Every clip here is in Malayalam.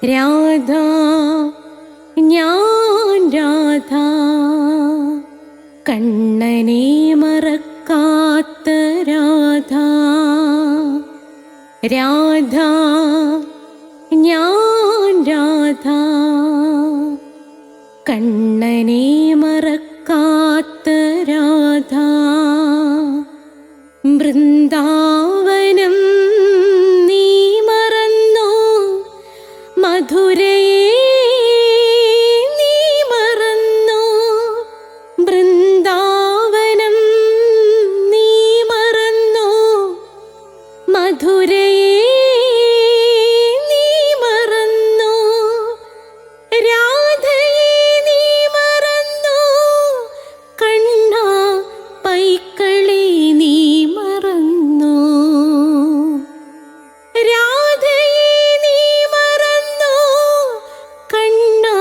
രാധ ഞാൻ രാധ കണ്ണനെ മറക്കാത്ത രാധ. രാധ ഞാൻ രാധ കണ്ണനെ മറക്കാത്ത രാധ. വൃന്ദാവനം നീ മറന്നോ, മധുരയെ നീ മറന്നോ. വൃന്ദാവനം നീ മറന്നോ, മധുരയെ നീ മറന്നോ. രാധയെ നീ മറന്നോ, കണ്ണാ പൈക്കളെ നീ മറന്നോ. രാധയെ നീ മറന്നോ, കണ്ണാ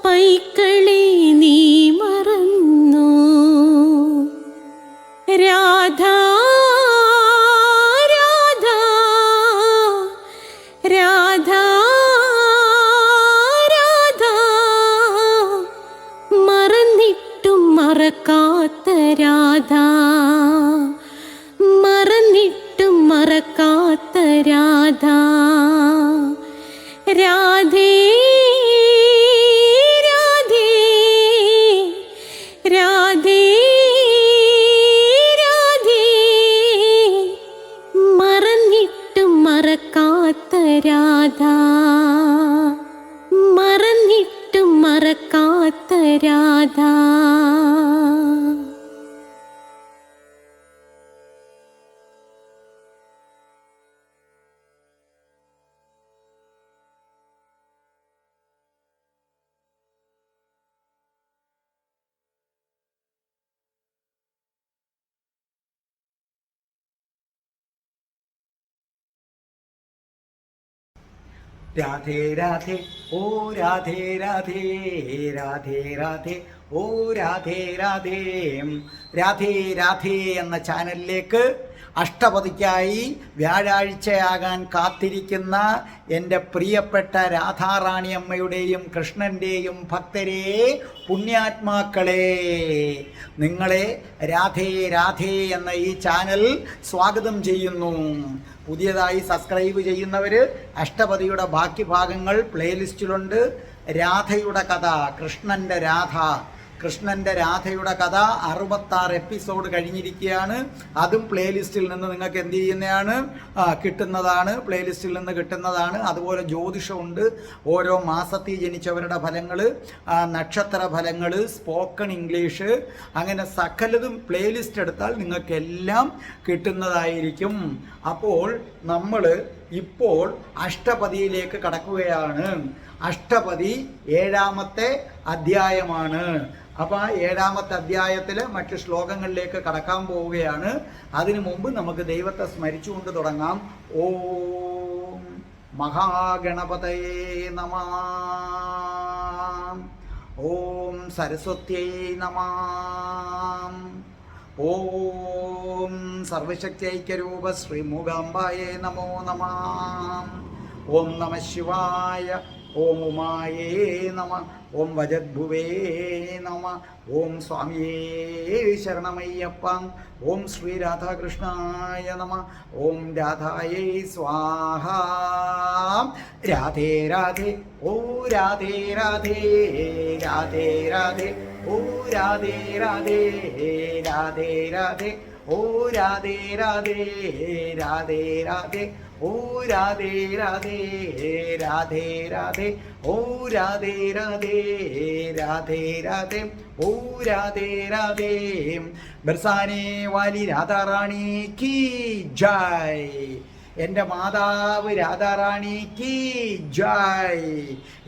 പൈക്കളെ നീ മറന്നോ. രാധ രാധ രാധ രാധ മറന്നിട്ടും മറക്കാത്ത രാധ. മറന്നിട്ടും മറക്കാത്ത രാധ. രാധേ രാധേ രാധേ രാധേ മറന്നിട്ടും മറക്കാത്ത രാധ. മറന്നിട്ടും മറക്കാത്ത രാധ. രാധേ രാധേ ഓ രാധേ രാധേ രാധേ രാധേ ഓ രാധേ രാധേ. രാധേ രാധേ എന്ന ചാനലിലേക്ക് അഷ്ടപതിക്കായി വ്യാഴാഴ്ചയാകാൻ കാത്തിരിക്കുന്ന എൻ്റെ പ്രിയപ്പെട്ട രാധാറാണി അമ്മയുടെയും കൃഷ്ണൻ്റെയും ഭക്തരെ, പുണ്യാത്മാക്കളെ, നിങ്ങളെ രാധേ രാധേ എന്ന ഈ ചാനൽ സ്വാഗതം ചെയ്യുന്നു. പുതിയതായി സബ്സ്ക്രൈബ് ചെയ്യുന്നവർ അഷ്ടപതിയുടെ ബാക്കി ഭാഗങ്ങൾ പ്ലേലിസ്റ്റിലുണ്ട്. രാധയുടെ കഥ, കൃഷ്ണൻ്റെ രാധയുടെ കഥ 66 എപ്പിസോഡ് കഴിഞ്ഞിരിക്കുകയാണ്. അതും പ്ലേലിസ്റ്റിൽ നിന്ന് നിങ്ങൾക്ക് എന്ത് ചെയ്യുന്നതാണ്, കിട്ടുന്നതാണ്, പ്ലേലിസ്റ്റിൽ നിന്ന് കിട്ടുന്നതാണ്. അതുപോലെ ജ്യോതിഷമുണ്ട്, ഓരോ മാസത്തിൽ ജനിച്ചവരുടെ ഫലങ്ങൾ, നക്ഷത്ര ഫലങ്ങൾ, സ്പോക്കൺ ഇംഗ്ലീഷ്, അങ്ങനെ സകലതും പ്ലേലിസ്റ്റ് എടുത്താൽ നിങ്ങൾക്കെല്ലാം കിട്ടുന്നതായിരിക്കും. അപ്പോൾ നമ്മൾ ഇപ്പോൾ അഷ്ടപതിയിലേക്ക് കടക്കുകയാണ്. അഷ്ടപതി 7ാമത്തെ അധ്യായമാണ്. അപ്പോൾ ആ 7ാമത്തെ അധ്യായത്തിൽ മറ്റ് ശ്ലോകങ്ങളിലേക്ക് കടക്കാൻ പോവുകയാണ്. അതിനു മുമ്പ് നമുക്ക് ദൈവത്തെ സ്മരിച്ചുകൊണ്ട് തുടങ്ങാം. ഓം മഹാഗണപതയേ നമഃ. ഓം സരസ്വത്യൈ നമഃ. ഓം സർവശക്തിഐക്യരൂപ ശ്രീമൂകാംബായേ നമോ നമഃ. ഓം നമഃ ശിവായ. ഓം ഉമായേ നമ. ഓം വജദ്ഭുവേ നമ. ഓം സ്വാമിയേ ശരണമയ്യപ്പ. ഓം ശ്രീ രാധാകൃഷ്ണായ നമ. ഓം രാധായേ സ്വാഹ. രാധേ രാധേ ഓ രാധേ രാധേ രാധേ രാധേ ഓ രാധേ രാധേ രാധേ രാധേ ഓ രാധേ രാധേ രാധേ രാധേ ഓ രാധേ രാധേ രാധേ രാധേ ഓ രാധേ രാധേ രാധേ രാധേ ഓ രാധേ രാധേ. ബർസാനെ വാലി രാധാറാണി കീ ജയ്. എൻ്റെ മാതാവ് രാധാറാണിക്ക് ജയ്.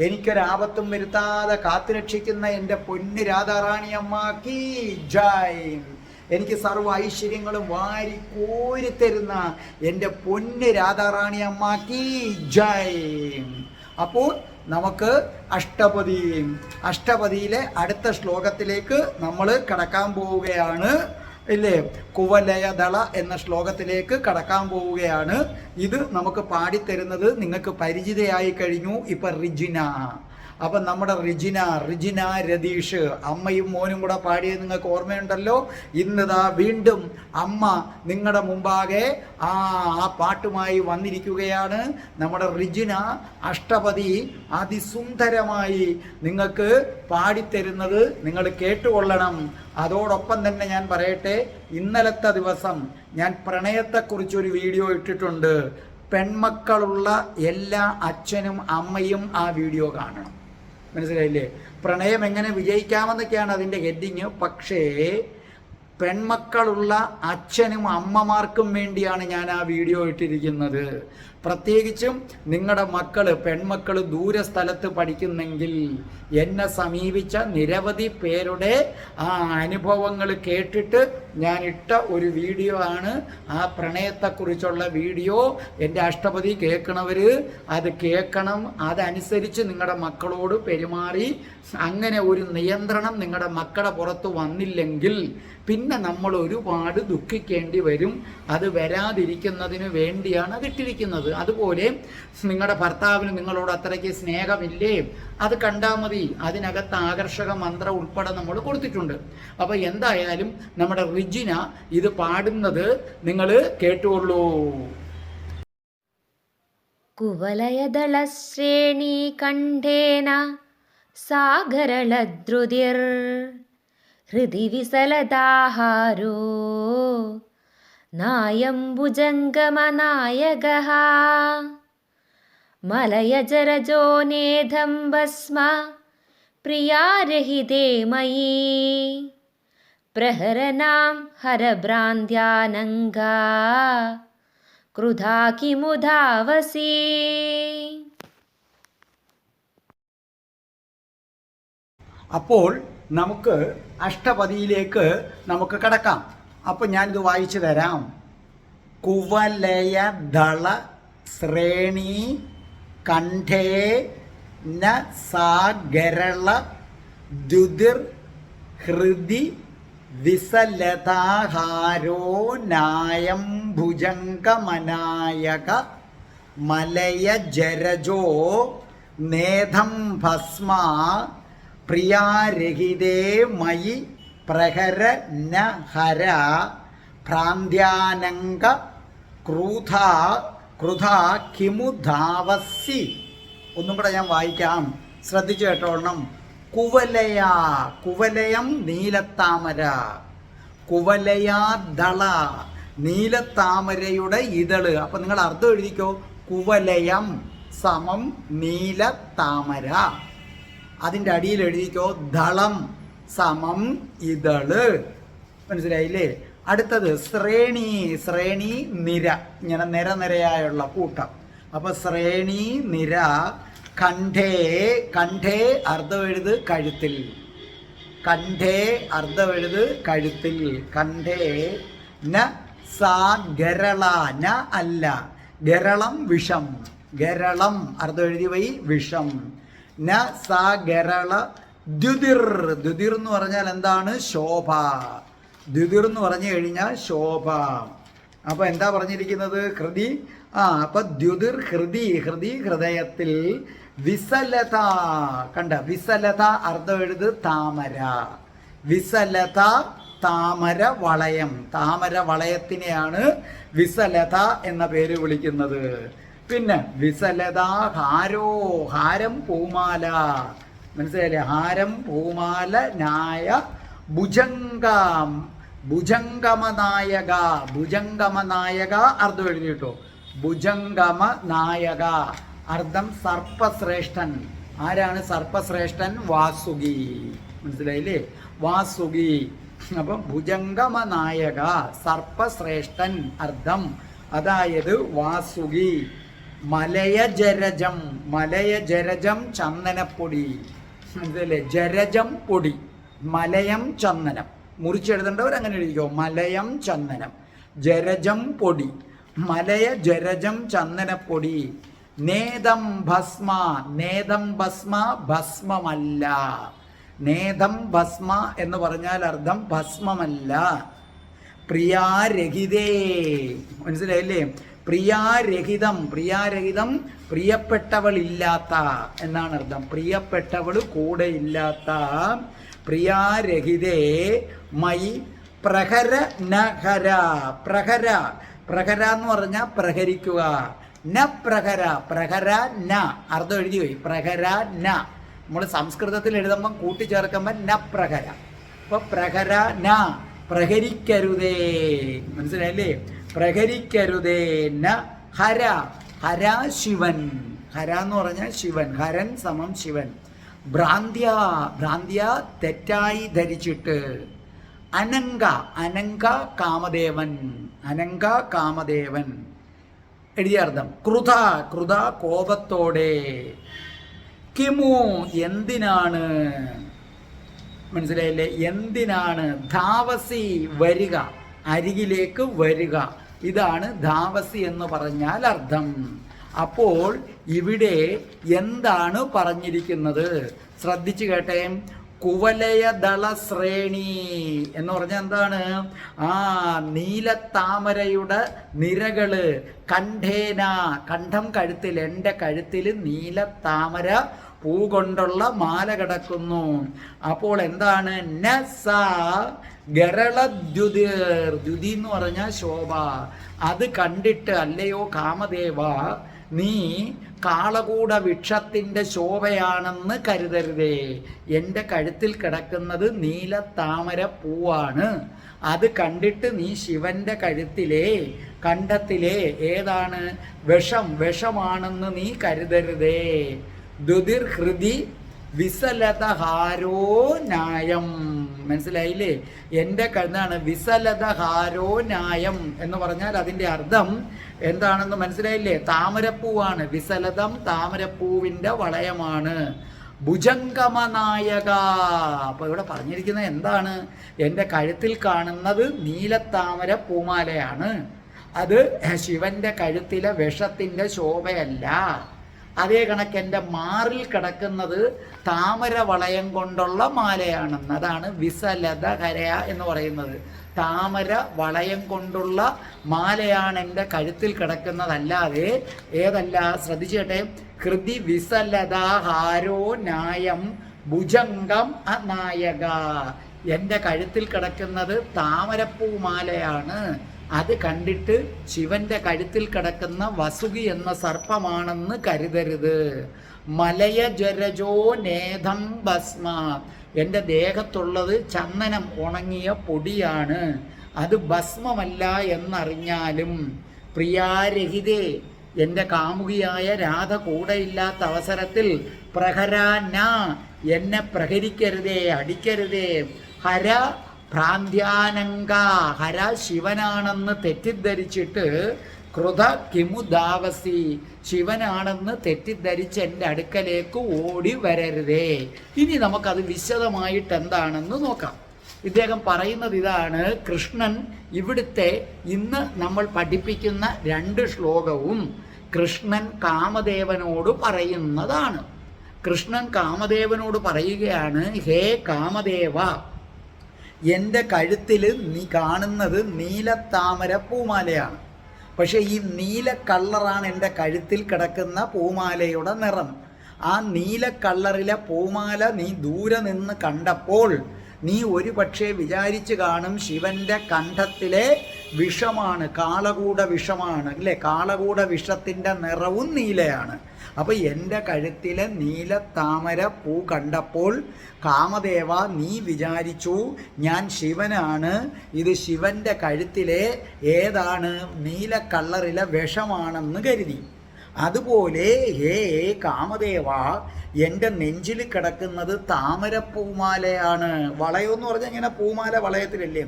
എനിക്കൊരാപത്തും വരുത്താതെ കാത്തുരക്ഷിക്കുന്ന എൻ്റെ പൊന്ന് രാധാറാണി അമ്മക്ക് ജയ്. എനിക്ക് സർവ്വ ഐശ്വര്യങ്ങളും വാരി കോരിത്തരുന്ന എൻ്റെ പൊന്ന് രാധാറാണി അമ്മക്ക് ജയ്. അപ്പോൾ നമുക്ക് അഷ്ടപതിയിലെ അടുത്ത ശ്ലോകത്തിലേക്ക് നമ്മൾ കടക്കാൻ പോവുകയാണ്. ഇല്ലേ, കുവലയദള എന്ന ശ്ലോകത്തിലേക്ക് കടക്കാൻ പോവുകയാണ്. ഇത് നമുക്ക് പാടിത്തരുന്നത് നിങ്ങൾക്ക് പരിചിതയായി കഴിഞ്ഞു ഇപ്പം റിജിന. അപ്പം നമ്മുടെ റിജിന രതീഷ് അമ്മയും മോനും കൂടെ പാടിയത് നിങ്ങൾക്ക് ഓർമ്മയുണ്ടല്ലോ. ഇന്നിതാ വീണ്ടും അമ്മ നിങ്ങളുടെ മുമ്പാകെ ആ പാട്ടുമായി വന്നിരിക്കുകയാണ്. നമ്മുടെ റിജിന അഷ്ടപതി അതിസുന്ദരമായി നിങ്ങൾക്ക് പാടിത്തരുന്നത് നിങ്ങൾ കേട്ടുകൊള്ളണം. അതോടൊപ്പം തന്നെ ഞാൻ പറയട്ടെ, ഇന്നലത്തെ ദിവസം ഞാൻ പ്രണയത്തെക്കുറിച്ചൊരു വീഡിയോ ഇട്ടിട്ടുണ്ട്. പെൺമക്കളുള്ള എല്ലാ അച്ഛനും അമ്മയും ആ വീഡിയോ കാണണം. മനസ്സിലായില്ലേ? പ്രണയം എങ്ങനെ വിജയിക്കാമെന്നൊക്കെയാണ് അതിൻ്റെ ഹെഡിങ്. പക്ഷേ പെൺമക്കളുള്ള അച്ഛനും അമ്മമാർക്കും വേണ്ടിയാണ് ഞാൻ ആ വീഡിയോ ഇട്ടിരിക്കുന്നത്. പ്രത്യേകിച്ചും നിങ്ങളുടെ പെൺമക്കൾ ദൂര സ്ഥലത്ത് പഠിക്കുന്നെങ്കിൽ എന്നെ സമീപിച്ച നിരവധി പേരുടെ ആ അനുഭവങ്ങൾ കേട്ടിട്ട് ഞാൻ ഇട്ട ഒരു വീഡിയോ ആണ് ആ പ്രണയത്തെക്കുറിച്ചുള്ള വീഡിയോ. എൻ്റെ അഷ്ടപതി കേൾക്കണവർ അത് കേൾക്കണം. അതനുസരിച്ച് നിങ്ങളുടെ മക്കളോട് പെരുമാറി അങ്ങനെ ഒരു നിയന്ത്രണം നിങ്ങളുടെ മക്കളുടെ പുറത്ത് വന്നില്ലെങ്കിൽ പിന്നെ നമ്മൾ ഒരുപാട് ദുഃഖിക്കേണ്ടി വരും. അത് വരാതിരിക്കുന്നതിന് വേണ്ടിയാണ് അതിട്ടിരിക്കുന്നത്. അതുപോലെ നിങ്ങളുടെ ഭർത്താവിന് നിങ്ങളോട് അത്രയ്ക്ക് സ്നേഹമില്ലേ, അത് കണ്ടാൽ മതി. അതിനകത്ത് ആകർഷക മന്ത്രം ഉൾപ്പെടെ നമ്മൾ കൊടുത്തിട്ടുണ്ട്. അപ്പോൾ എന്തായാലും നമ്മുടെ റിജിന ഇത് പാടുന്നത് നിങ്ങൾ കേട്ടുകൊള്ളൂ. കുവലയദളശ്രേണീ കണ്ഠേന സാഗരളദ്രുതിർ ഹൃദി വിസലദാഹാരോ നായം ഭുജംഗമനായകഃ മലയജരജോ നേധം ഭസ്മ പ്രിയാരഹിതേ മയി പ്രഹരനാം ഹരഭ്രാന്ത്യാനംഗാ ക്രുധാ കിമുധാവസി. അപ്പോൾ നമുക്ക് അഷ്ടപതിയിലേക്ക് നമുക്ക് കടക്കാം. അപ്പം ഞാനിത് വായിച്ചു തരാം. കുവലയദള ശ്രേണി കണ്ഠേ ന സാഗരള ദ്യുതിർ ഹൃദി വിസലതാഹാരോ നായം ഭുജംഗമനായക മലയജരജോ നേധം ഭസ്മ പ്രിയാരഹിതേ മയി പ്രഹര ന ഹര ഭ്രാന്ത്യാനംഗ ക്രുധ കിമുധാവസി. ഒന്നും കൂടെ ഞാൻ വായിക്കാം, ശ്രദ്ധിച്ചു കേട്ടോളണം. കുവലയം നീലത്താമര, കുവലയാദള നീലത്താമരയുടെ ഇതള്. അപ്പം നിങ്ങൾ അർത്ഥം എഴുതിക്കോ. കുവലയം സമം നീലത്താമര. അതിൻ്റെ അടിയിൽ എഴുതിക്കോ ദളം സമം ഇതള്. മനസ്സിലായില്ലേ? അടുത്തത് ശ്രേണി നിര, ഇങ്ങനെ നിരയായുള്ള കൂട്ടം. അപ്പൊ ശ്രേണി നിര. കണ്ഠേ അർദ്ധം എഴുത് കഴുത്തിൽ, കണ്ഠേ അർദ്ധം എഴുത് കഴുത്തിൽ. കണ്ഠേ ന സാ ഗരള, ന അല്ല, ഗരളം വിഷം, ഗരളം അർദ്ധം എഴുതി വൈ വിഷം. ന സാ ഗരള ദ്യുതിർ എന്ന് പറഞ്ഞാൽ എന്താണ്? ശോഭ. ദ്യുതിർ എന്ന് പറഞ്ഞു കഴിഞ്ഞാൽ ശോഭ. അപ്പൊ എന്താ പറഞ്ഞിരിക്കുന്നത്? ഹൃദി. അപ്പൊ ദ്യുതിർ ഹൃദി ഹൃദയത്തിൽ. വിസലത കണ്ട, വിസലത അർദ്ധം എഴുത് താമര. വിസലത താമര വളയം, താമര വളയത്തിനെയാണ് വിസലത എന്ന പേര് വിളിക്കുന്നത്. പിന്നെ വിസലത ഹാരോ, ഹാരം പൂമാല. മനസ്സിലായില്ലേ? ഹാരം പൂമാല നായ ഭുജംഗമനായക അർദ്ധം എഴുതിട്ടോ. ഭുജംഗമനായക അർദ്ധം സർപ്പശ്രേഷ്ഠൻ. ആരാണ് സർപ്പശ്രേഷ്ഠൻ? വാസുകി. മനസ്സിലായില്ലേ? വാസുകി. അപ്പം ഭുജംഗമനായക സർപ്പശ്രേഷ്ഠൻ അർദ്ധം, അതായത് വാസുകി. മലയജരജം ചന്ദനപ്പൊടി. മനസ്സിലല്ലേ? ജരജം പൊടി, മലയം ചന്ദനം. മുറിച്ചെഴുതേണ്ടവർ അങ്ങനെ എഴുതിക്കോ. മലയം ചന്ദനം, ജരജം പൊടി, മലയജരജം ചന്ദനപ്പൊടി. നേദം ഭസ്മ ഭസ്മമല്ല. നേദം ഭസ്മ എന്ന് പറഞ്ഞാൽ അർത്ഥം ഭസ്മമല്ല. പ്രിയാരഹിതേ. മനസ്സിലായില്ലേ? പ്രിയാരഹിതം, പ്രിയാരഹിതം പ്രിയപ്പെട്ടവളില്ലാത്ത എന്നാണ് അർത്ഥം. പ്രിയപ്പെട്ടവൾ കൂടെ ഇല്ലാത്ത. പ്രിയാരഹിതേ മൈ പ്രഹര നഹര. പ്രഹര, പ്രഹര എന്ന് പറഞ്ഞാൽ പ്രഹരിക്കുക. ന പ്രഹര, പ്രഹര ന, അർത്ഥം എഴുതി പോയി. പ്രഹര ന നമ്മൾ സംസ്കൃതത്തിൽ എഴുതുമ്പം കൂട്ടിച്ചേർക്കുമ്പോൾ ന പ്രഹര. അപ്പൊ പ്രഹര ന, പ്രഹരിക്കരുതേ. മനസ്സിലായില്ലേ? പ്രഹരിക്കരുതേ. ന ഹര, ഹര ശിവൻ. ഹര എന്ന് പറഞ്ഞാൽ ശിവൻ. ഹരൻ സമം ശിവൻ. ഭ്രാന്ത്യ, ഭ്രാന്ത്യ തെറ്റായി ധരിച്ചിട്ട്. അനങ്ക, അനങ്ക കാമദേവൻ. അനങ്ക കാമദേവൻ എഴുതിയ അർത്ഥം. കൃത, കൃത കോപത്തോടെ. കിമു എന്തിനാണ്. മനസ്സിലായില്ലേ? എന്തിനാണ്. ധാവസി വരിക, അരികിലേക്ക് വരിക. ഇതാണ് ധാവസി എന്ന് പറഞ്ഞാൽ അർത്ഥം. അപ്പോൾ ഇവിടെ എന്താണ് പറഞ്ഞിരിക്കുന്നത് ശ്രദ്ധിച്ചു കേട്ടെ. കുവലയദള ശ്രേണി എന്ന് പറഞ്ഞാൽ എന്താണ്? നീലത്താമരയുടെ നിരകള്. കണ്ഠേന, കണ്ഠം കഴുത്തിൽ, എൻ്റെ കഴുത്തിൽ നീലത്താമര പൂ കൊണ്ടുള്ള മാല കിടക്കുന്നു. അപ്പോൾ എന്താണ്? നസ ഗരളദ്യുതിർ. ദ്യുതി എന്ന് പറഞ്ഞാൽ ശോഭ. അത് കണ്ടിട്ട് അല്ലയോ കാമദേവ, നീ കാളകൂട വൃക്ഷത്തിൻ്റെ ശോഭയാണെന്ന് കരുതരുതേ. എൻ്റെ കഴുത്തിൽ കിടക്കുന്നത് നീലത്താമര പൂവാണ്. അത് കണ്ടിട്ട് നീ ശിവന്റെ കഴുത്തിലെ കണ്ഠത്തിലെ ഏതാണ് വിഷം, വിഷമാണെന്ന് നീ കരുതരുതേ. ദുതിർ ഹൃദി വിസലതഹാരോ ന്യായം. മനസ്സിലായില്ലേ? എൻ്റെ എന്താണ് വിസലതഹാരോ ന്യായം എന്ന് പറഞ്ഞാൽ അതിൻ്റെ അർത്ഥം എന്താണെന്ന് മനസ്സിലായില്ലേ? താമരപ്പൂവാണ്. വിസലതം താമരപ്പൂവിൻ്റെ വളയമാണ്. ഭുജംഗമനായക. അപ്പോൾ ഇവിടെ പറഞ്ഞിരിക്കുന്നത് എന്താണ്? എൻ്റെ കഴുത്തിൽ കാണുന്നത് നീലത്താമര പൂമാലയാണ്. അത് ശിവന്റെ കഴുത്തിലെ വിഷത്തിൻ്റെ ശോഭയല്ല. അതേ കണക്ക് എൻ്റെ മാറിൽ കിടക്കുന്നത് താമര വളയം കൊണ്ടുള്ള മാലയാണെന്ന്. അതാണ് വിസലത കരയ എന്ന് പറയുന്നത്. താമര വളയം കൊണ്ടുള്ള മാലയാണ് എൻ്റെ കഴുത്തിൽ കിടക്കുന്നതല്ലാതെ ഏതല്ല. ശ്രദ്ധിച്ചേട്ടെ. ഹൃദി വിസലതാഹാരോ ന്യായം ഭുജംഗം അനായക. എൻ്റെ കഴുത്തിൽ കിടക്കുന്നത് താമരപ്പൂമാലയാണ്. അത് കണ്ടിട്ട് ശിവന്റെ കഴുത്തിൽ കിടക്കുന്ന വസുകി എന്ന സർപ്പമാണെന്ന് കരുതരുത്. മലയജരജോ നേധം ഭസ്മ. എൻ്റെ ദേഹത്തുള്ളത് ചന്ദനം ഉണങ്ങിയ പൊടിയാണ്. അത് ഭസ്മമല്ല എന്നറിഞ്ഞാലും പ്രിയാരഹിതേ, എൻ്റെ കാമുകിയായ രാധ കൂടെയില്ലാത്ത അവസരത്തിൽ പ്രഹരാന, എന്നെ പ്രഹരിക്കരുതേ, അടിക്കരുതേ. ഹര ഭ്രാന്ത്യാനങ്ക. ഹര ശിവനാണെന്ന് തെറ്റിദ്ധരിച്ചിട്ട് കൃത കിമു ദാവസി, ശിവനാണെന്ന് തെറ്റിദ്ധരിച്ച് എൻ്റെ അടുക്കലേക്ക് ഓടി വരരുതേ. ഇനി നമുക്കത് വിശദമായിട്ട് എന്താണെന്ന് നോക്കാം. ഇദ്ദേഹം പറയുന്നത് ഇതാണ്. കൃഷ്ണൻ ഇവിടുത്തെ ഇന്ന് നമ്മൾ പഠിപ്പിക്കുന്ന 2 ശ്ലോകവും കൃഷ്ണൻ കാമദേവനോട് പറയുന്നതാണ്. കൃഷ്ണൻ കാമദേവനോട് പറയുകയാണ്, ഹേ കാമദേവ, എൻ്റെ കഴുത്തിൽ നീ കാണുന്നത് നീലത്താമര പൂമാലയാണ്. പക്ഷേ ഈ നീല കളറാണ് എൻ്റെ കഴുത്തിൽ കിടക്കുന്ന പൂമാലയുടെ നിറം. ആ നീല കളറിലെ പൂമാല നീ ദൂരെ നിന്ന് കണ്ടപ്പോൾ നീ ഒരു പക്ഷേ വിചാരിച്ചു കാണും ശിവന്റെ കണ്ഠത്തിലെ വിഷമാണ്, കാളകൂട വിഷമാണ് അല്ലേ? കാളകൂട വിഷത്തിൻ്റെ നിറവും നീലയാണ്. അപ്പോൾ എൻ്റെ കഴുത്തിലെ നീലത്താമര പൂ കണ്ടപ്പോൾ കാമദേവ നീ വിചാരിച്ചു ഞാൻ ശിവനാണ്, ഇത് ശിവന്റെ കഴുത്തിലെ ഏതാണ് നീല കളറിലെ വിഷമാണെന്ന് കരുതി. അതുപോലെ ഹേ കാമദേവ, എൻ്റെ നെഞ്ചിൽ കിടക്കുന്നത് താമരപ്പൂമാലയാണ്. വളയമെന്ന് പറഞ്ഞാൽ ഇങ്ങനെ പൂമാല വളയത്തിലല്ലേ?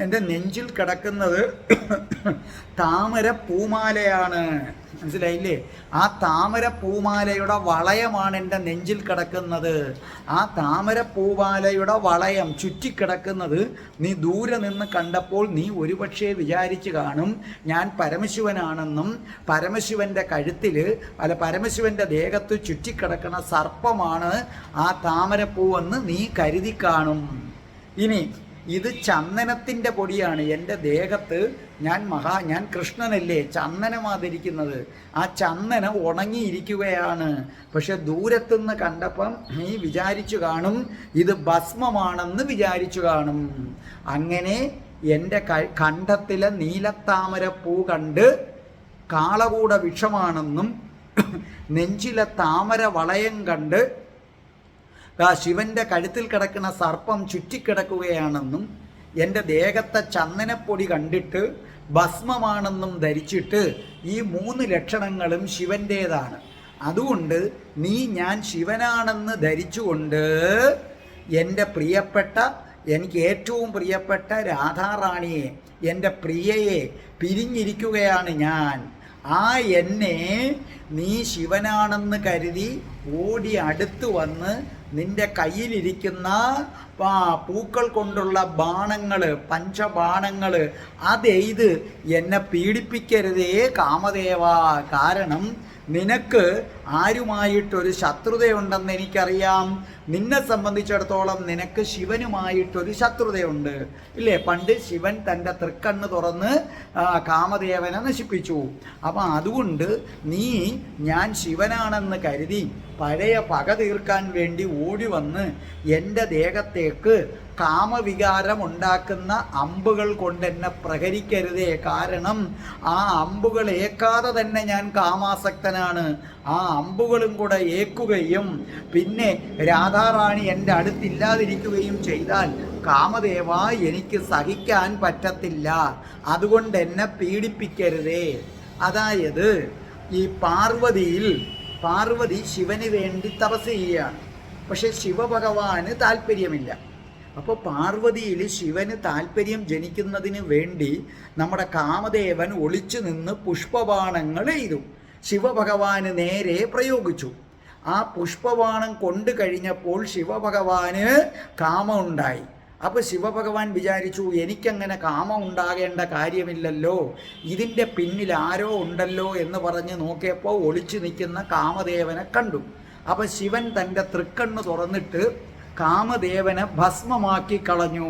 എൻ്റെ നെഞ്ചിൽ കിടക്കുന്നത് താമര പൂമാലയാണ്. മനസ്സിലായില്ലേ? ആ താമര പൂമാലയുടെ വളയമാണ് എൻ്റെ നെഞ്ചിൽ കിടക്കുന്നത്. ആ താമര പൂമാലയുടെ വളയം ചുറ്റിക്കിടക്കുന്നത് നീ ദൂരെ നിന്ന് കണ്ടപ്പോൾ നീ ഒരുപക്ഷെ വിചാരിച്ചു കാണും ഞാൻ പരമശിവനാണെന്നും പരമശിവന്റെ കഴുത്തിൽ പരമശിവന്റെ ദേഹത്ത് ചുറ്റിക്കിടക്കുന്ന സർപ്പമാണ് ആ താമരപ്പൂവെന്ന് നീ കരുതി കാണും. ഇനി ഇത് ചന്ദനത്തിൻ്റെ പൊടിയാണ്. എൻ്റെ ദേഹത്ത് ഞാൻ കൃഷ്ണനല്ലേ ചന്ദനമാതിരിക്കുന്നത്. ആ ചന്ദനം ഉണങ്ങിയിരിക്കുകയാണ്. പക്ഷെ ദൂരത്തുനിന്ന് കണ്ടപ്പം നീ വിചാരിച്ചു കാണും ഇത് ഭസ്മമാണെന്ന് വിചാരിച്ചു കാണും. അങ്ങനെ എൻ്റെ കണ്ഠത്തിലെ നീലത്താമരപ്പൂ കണ്ട് കാളകൂട വിഷമാണെന്നും നെഞ്ചിലെ താമര വളയം കണ്ട് ശിവന്റെ കഴുത്തിൽ കിടക്കുന്ന സർപ്പം ചുറ്റിക്കിടക്കുകയാണെന്നും എൻ്റെ ദേഹത്തെ ചന്ദനപ്പൊടി കണ്ടിട്ട് ഭസ്മമാണെന്നും ധരിച്ചിട്ട് ഈ 3 ലക്ഷണങ്ങളും ശിവൻ്റേതാണ്. അതുകൊണ്ട് ഞാൻ ശിവനാണെന്ന് ധരിച്ചുകൊണ്ട് എൻ്റെ എനിക്ക് ഏറ്റവും പ്രിയപ്പെട്ട രാധാറാണിയെ, എൻ്റെ പ്രിയയെ പിരിഞ്ഞിരിക്കുകയാണ് ഞാൻ. ആ എന്നെ നീ ശിവനാണെന്ന് കരുതി ഓടി അടുത്ത് വന്ന് നിന്റെ കയ്യിലിരിക്കുന്ന പൂക്കൾ കൊണ്ടുള്ള ബാണങ്ങൾ, പഞ്ചബാണങ്ങൾ അതെയ്ത് എന്നെ പീഡിപ്പിക്കരുതേ കാമദേവ. കാരണം നിനക്ക് ആരുമായിട്ടൊരു ശത്രുതയുണ്ടെന്ന് എനിക്കറിയാം. നിന്നെ സംബന്ധിച്ചിടത്തോളം നിനക്ക് ശിവനുമായിട്ടൊരു ശത്രുതയുണ്ട് ഇല്ലേ? പണ്ട് ശിവൻ തൻ്റെ തൃക്കണ്ണ് തുറന്ന് കാമദേവനെ നശിപ്പിച്ചു. അപ്പം അതുകൊണ്ട് ഞാൻ ശിവനാണെന്ന് കരുതി പഴയ പക തീർക്കാൻ വേണ്ടി ഓടി വന്ന് എൻ്റെ ദേഹത്തേക്ക് കാമവികാരം ഉണ്ടാക്കുന്ന അമ്പുകൾ കൊണ്ട് എന്നെ പ്രഹരിക്കരുതേ. കാരണം ആ അമ്പുകൾ ഏക്കാതെ തന്നെ ഞാൻ കാമാസക്തനാണ്. ആ അമ്പുകളും കൂടെ ഏക്കുകയും പിന്നെ രാധാറാണി എൻ്റെ അടുത്തില്ലാതിരിക്കുകയും ചെയ്താൽ കാമദേവ എനിക്ക് സഹിക്കാൻ പറ്റത്തില്ല. അതുകൊണ്ട് എന്നെ പീഡിപ്പിക്കരുതേ. അതായത് ഈ പാർവതി ശിവന് വേണ്ടി തപസ് ചെയ്യുകയാണ്. പക്ഷെ ശിവഭഗവാന് താല്പര്യമില്ല. അപ്പോൾ പാർവതിയിൽ ശിവന് താല്പര്യം ജനിക്കുന്നതിന് വേണ്ടി നമ്മുടെ കാമദേവൻ ഒളിച്ചു നിന്ന് പുഷ്പബാണങ്ങൾ എയ്തു ശിവഭഗവാന് നേരെ പ്രയോഗിച്ചു. ആ പുഷ്പബാണം കൊണ്ടു കഴിഞ്ഞപ്പോൾ ശിവഭഗവാന് കാമമുണ്ടായി. അപ്പോൾ ശിവഭഗവാൻ വിചാരിച്ചു എനിക്കങ്ങനെ കാമം ഉണ്ടാകേണ്ട കാര്യമില്ലല്ലോ, ഇതിൻ്റെ പിന്നിൽ ആരോ ഉണ്ടല്ലോ എന്ന് പറഞ്ഞ് നോക്കിയപ്പോൾ ഒളിച്ചു നിൽക്കുന്ന കാമദേവനെ കണ്ടു. അപ്പോൾ ശിവൻ തൻ്റെ തൃക്കണ്ണ് തുറന്നിട്ട് കാമദേവനെ ഭസ്മമാക്കി കളഞ്ഞു.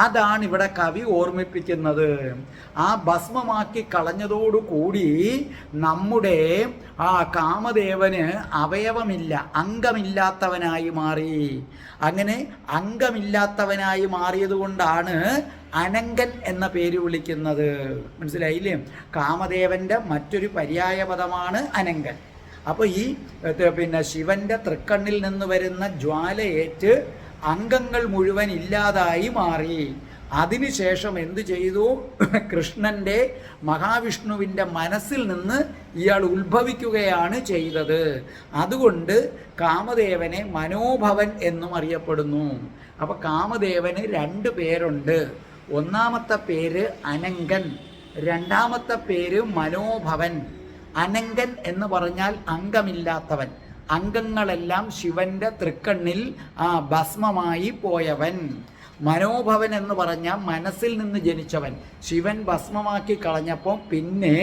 അതാണ് ഇവിടെ കവി ഓർമ്മിപ്പിക്കുന്നത്. ആ ഭസ്മമാക്കി കളഞ്ഞതോടുകൂടി നമ്മുടെ ആ കാമദേവന് അവയവമില്ല, അംഗമില്ലാത്തവനായി മാറി. അങ്ങനെ അംഗമില്ലാത്തവനായി മാറിയത് കൊണ്ടാണ് അനങ്കൻ എന്ന പേര് വിളിക്കുന്നത്. മനസ്സിലായില്ലേ? കാമദേവൻ്റെ മറ്റൊരു പര്യായ പദമാണ് അനങ്കൻ. അപ്പോൾ ഈ ശിവന്റെ തൃക്കണ്ണിൽ നിന്ന് വരുന്ന ജ്വാലയേറ്റ് അംഗങ്ങൾ മുഴുവൻ ഇല്ലാതായി മാറി. അതിനുശേഷം എന്തു ചെയ്തു? കൃഷ്ണന്റെ മഹാവിഷ്ണുവിൻ്റെ മനസ്സിൽ നിന്ന് ഇയാൾ ഉത്ഭവിക്കുകയാണ് ചെയ്തത്. അതുകൊണ്ട് കാമദേവനെ മനോഭവൻ എന്നും അറിയപ്പെടുന്നു. അപ്പോൾ കാമദേവന് 2 പേരുണ്ട്. ഒന്നാമത്തെ പേര് അനങ്കൻ, രണ്ടാമത്തെ പേര് മനോഭവൻ. അനങ്കൻ എന്ന് പറഞ്ഞാൽ അംഗമില്ലാത്തവൻ, അംഗങ്ങളെല്ലാം ശിവന്റെ തൃക്കണ്ണിൽ ഭസ്മമായി പോയവൻ. മനോഭവൻ എന്ന് പറഞ്ഞാൽ മനസ്സിൽ നിന്ന് ജനിച്ചവൻ. ശിവൻ ഭസ്മമാക്കി കളഞ്ഞപ്പോൾ പിന്നെ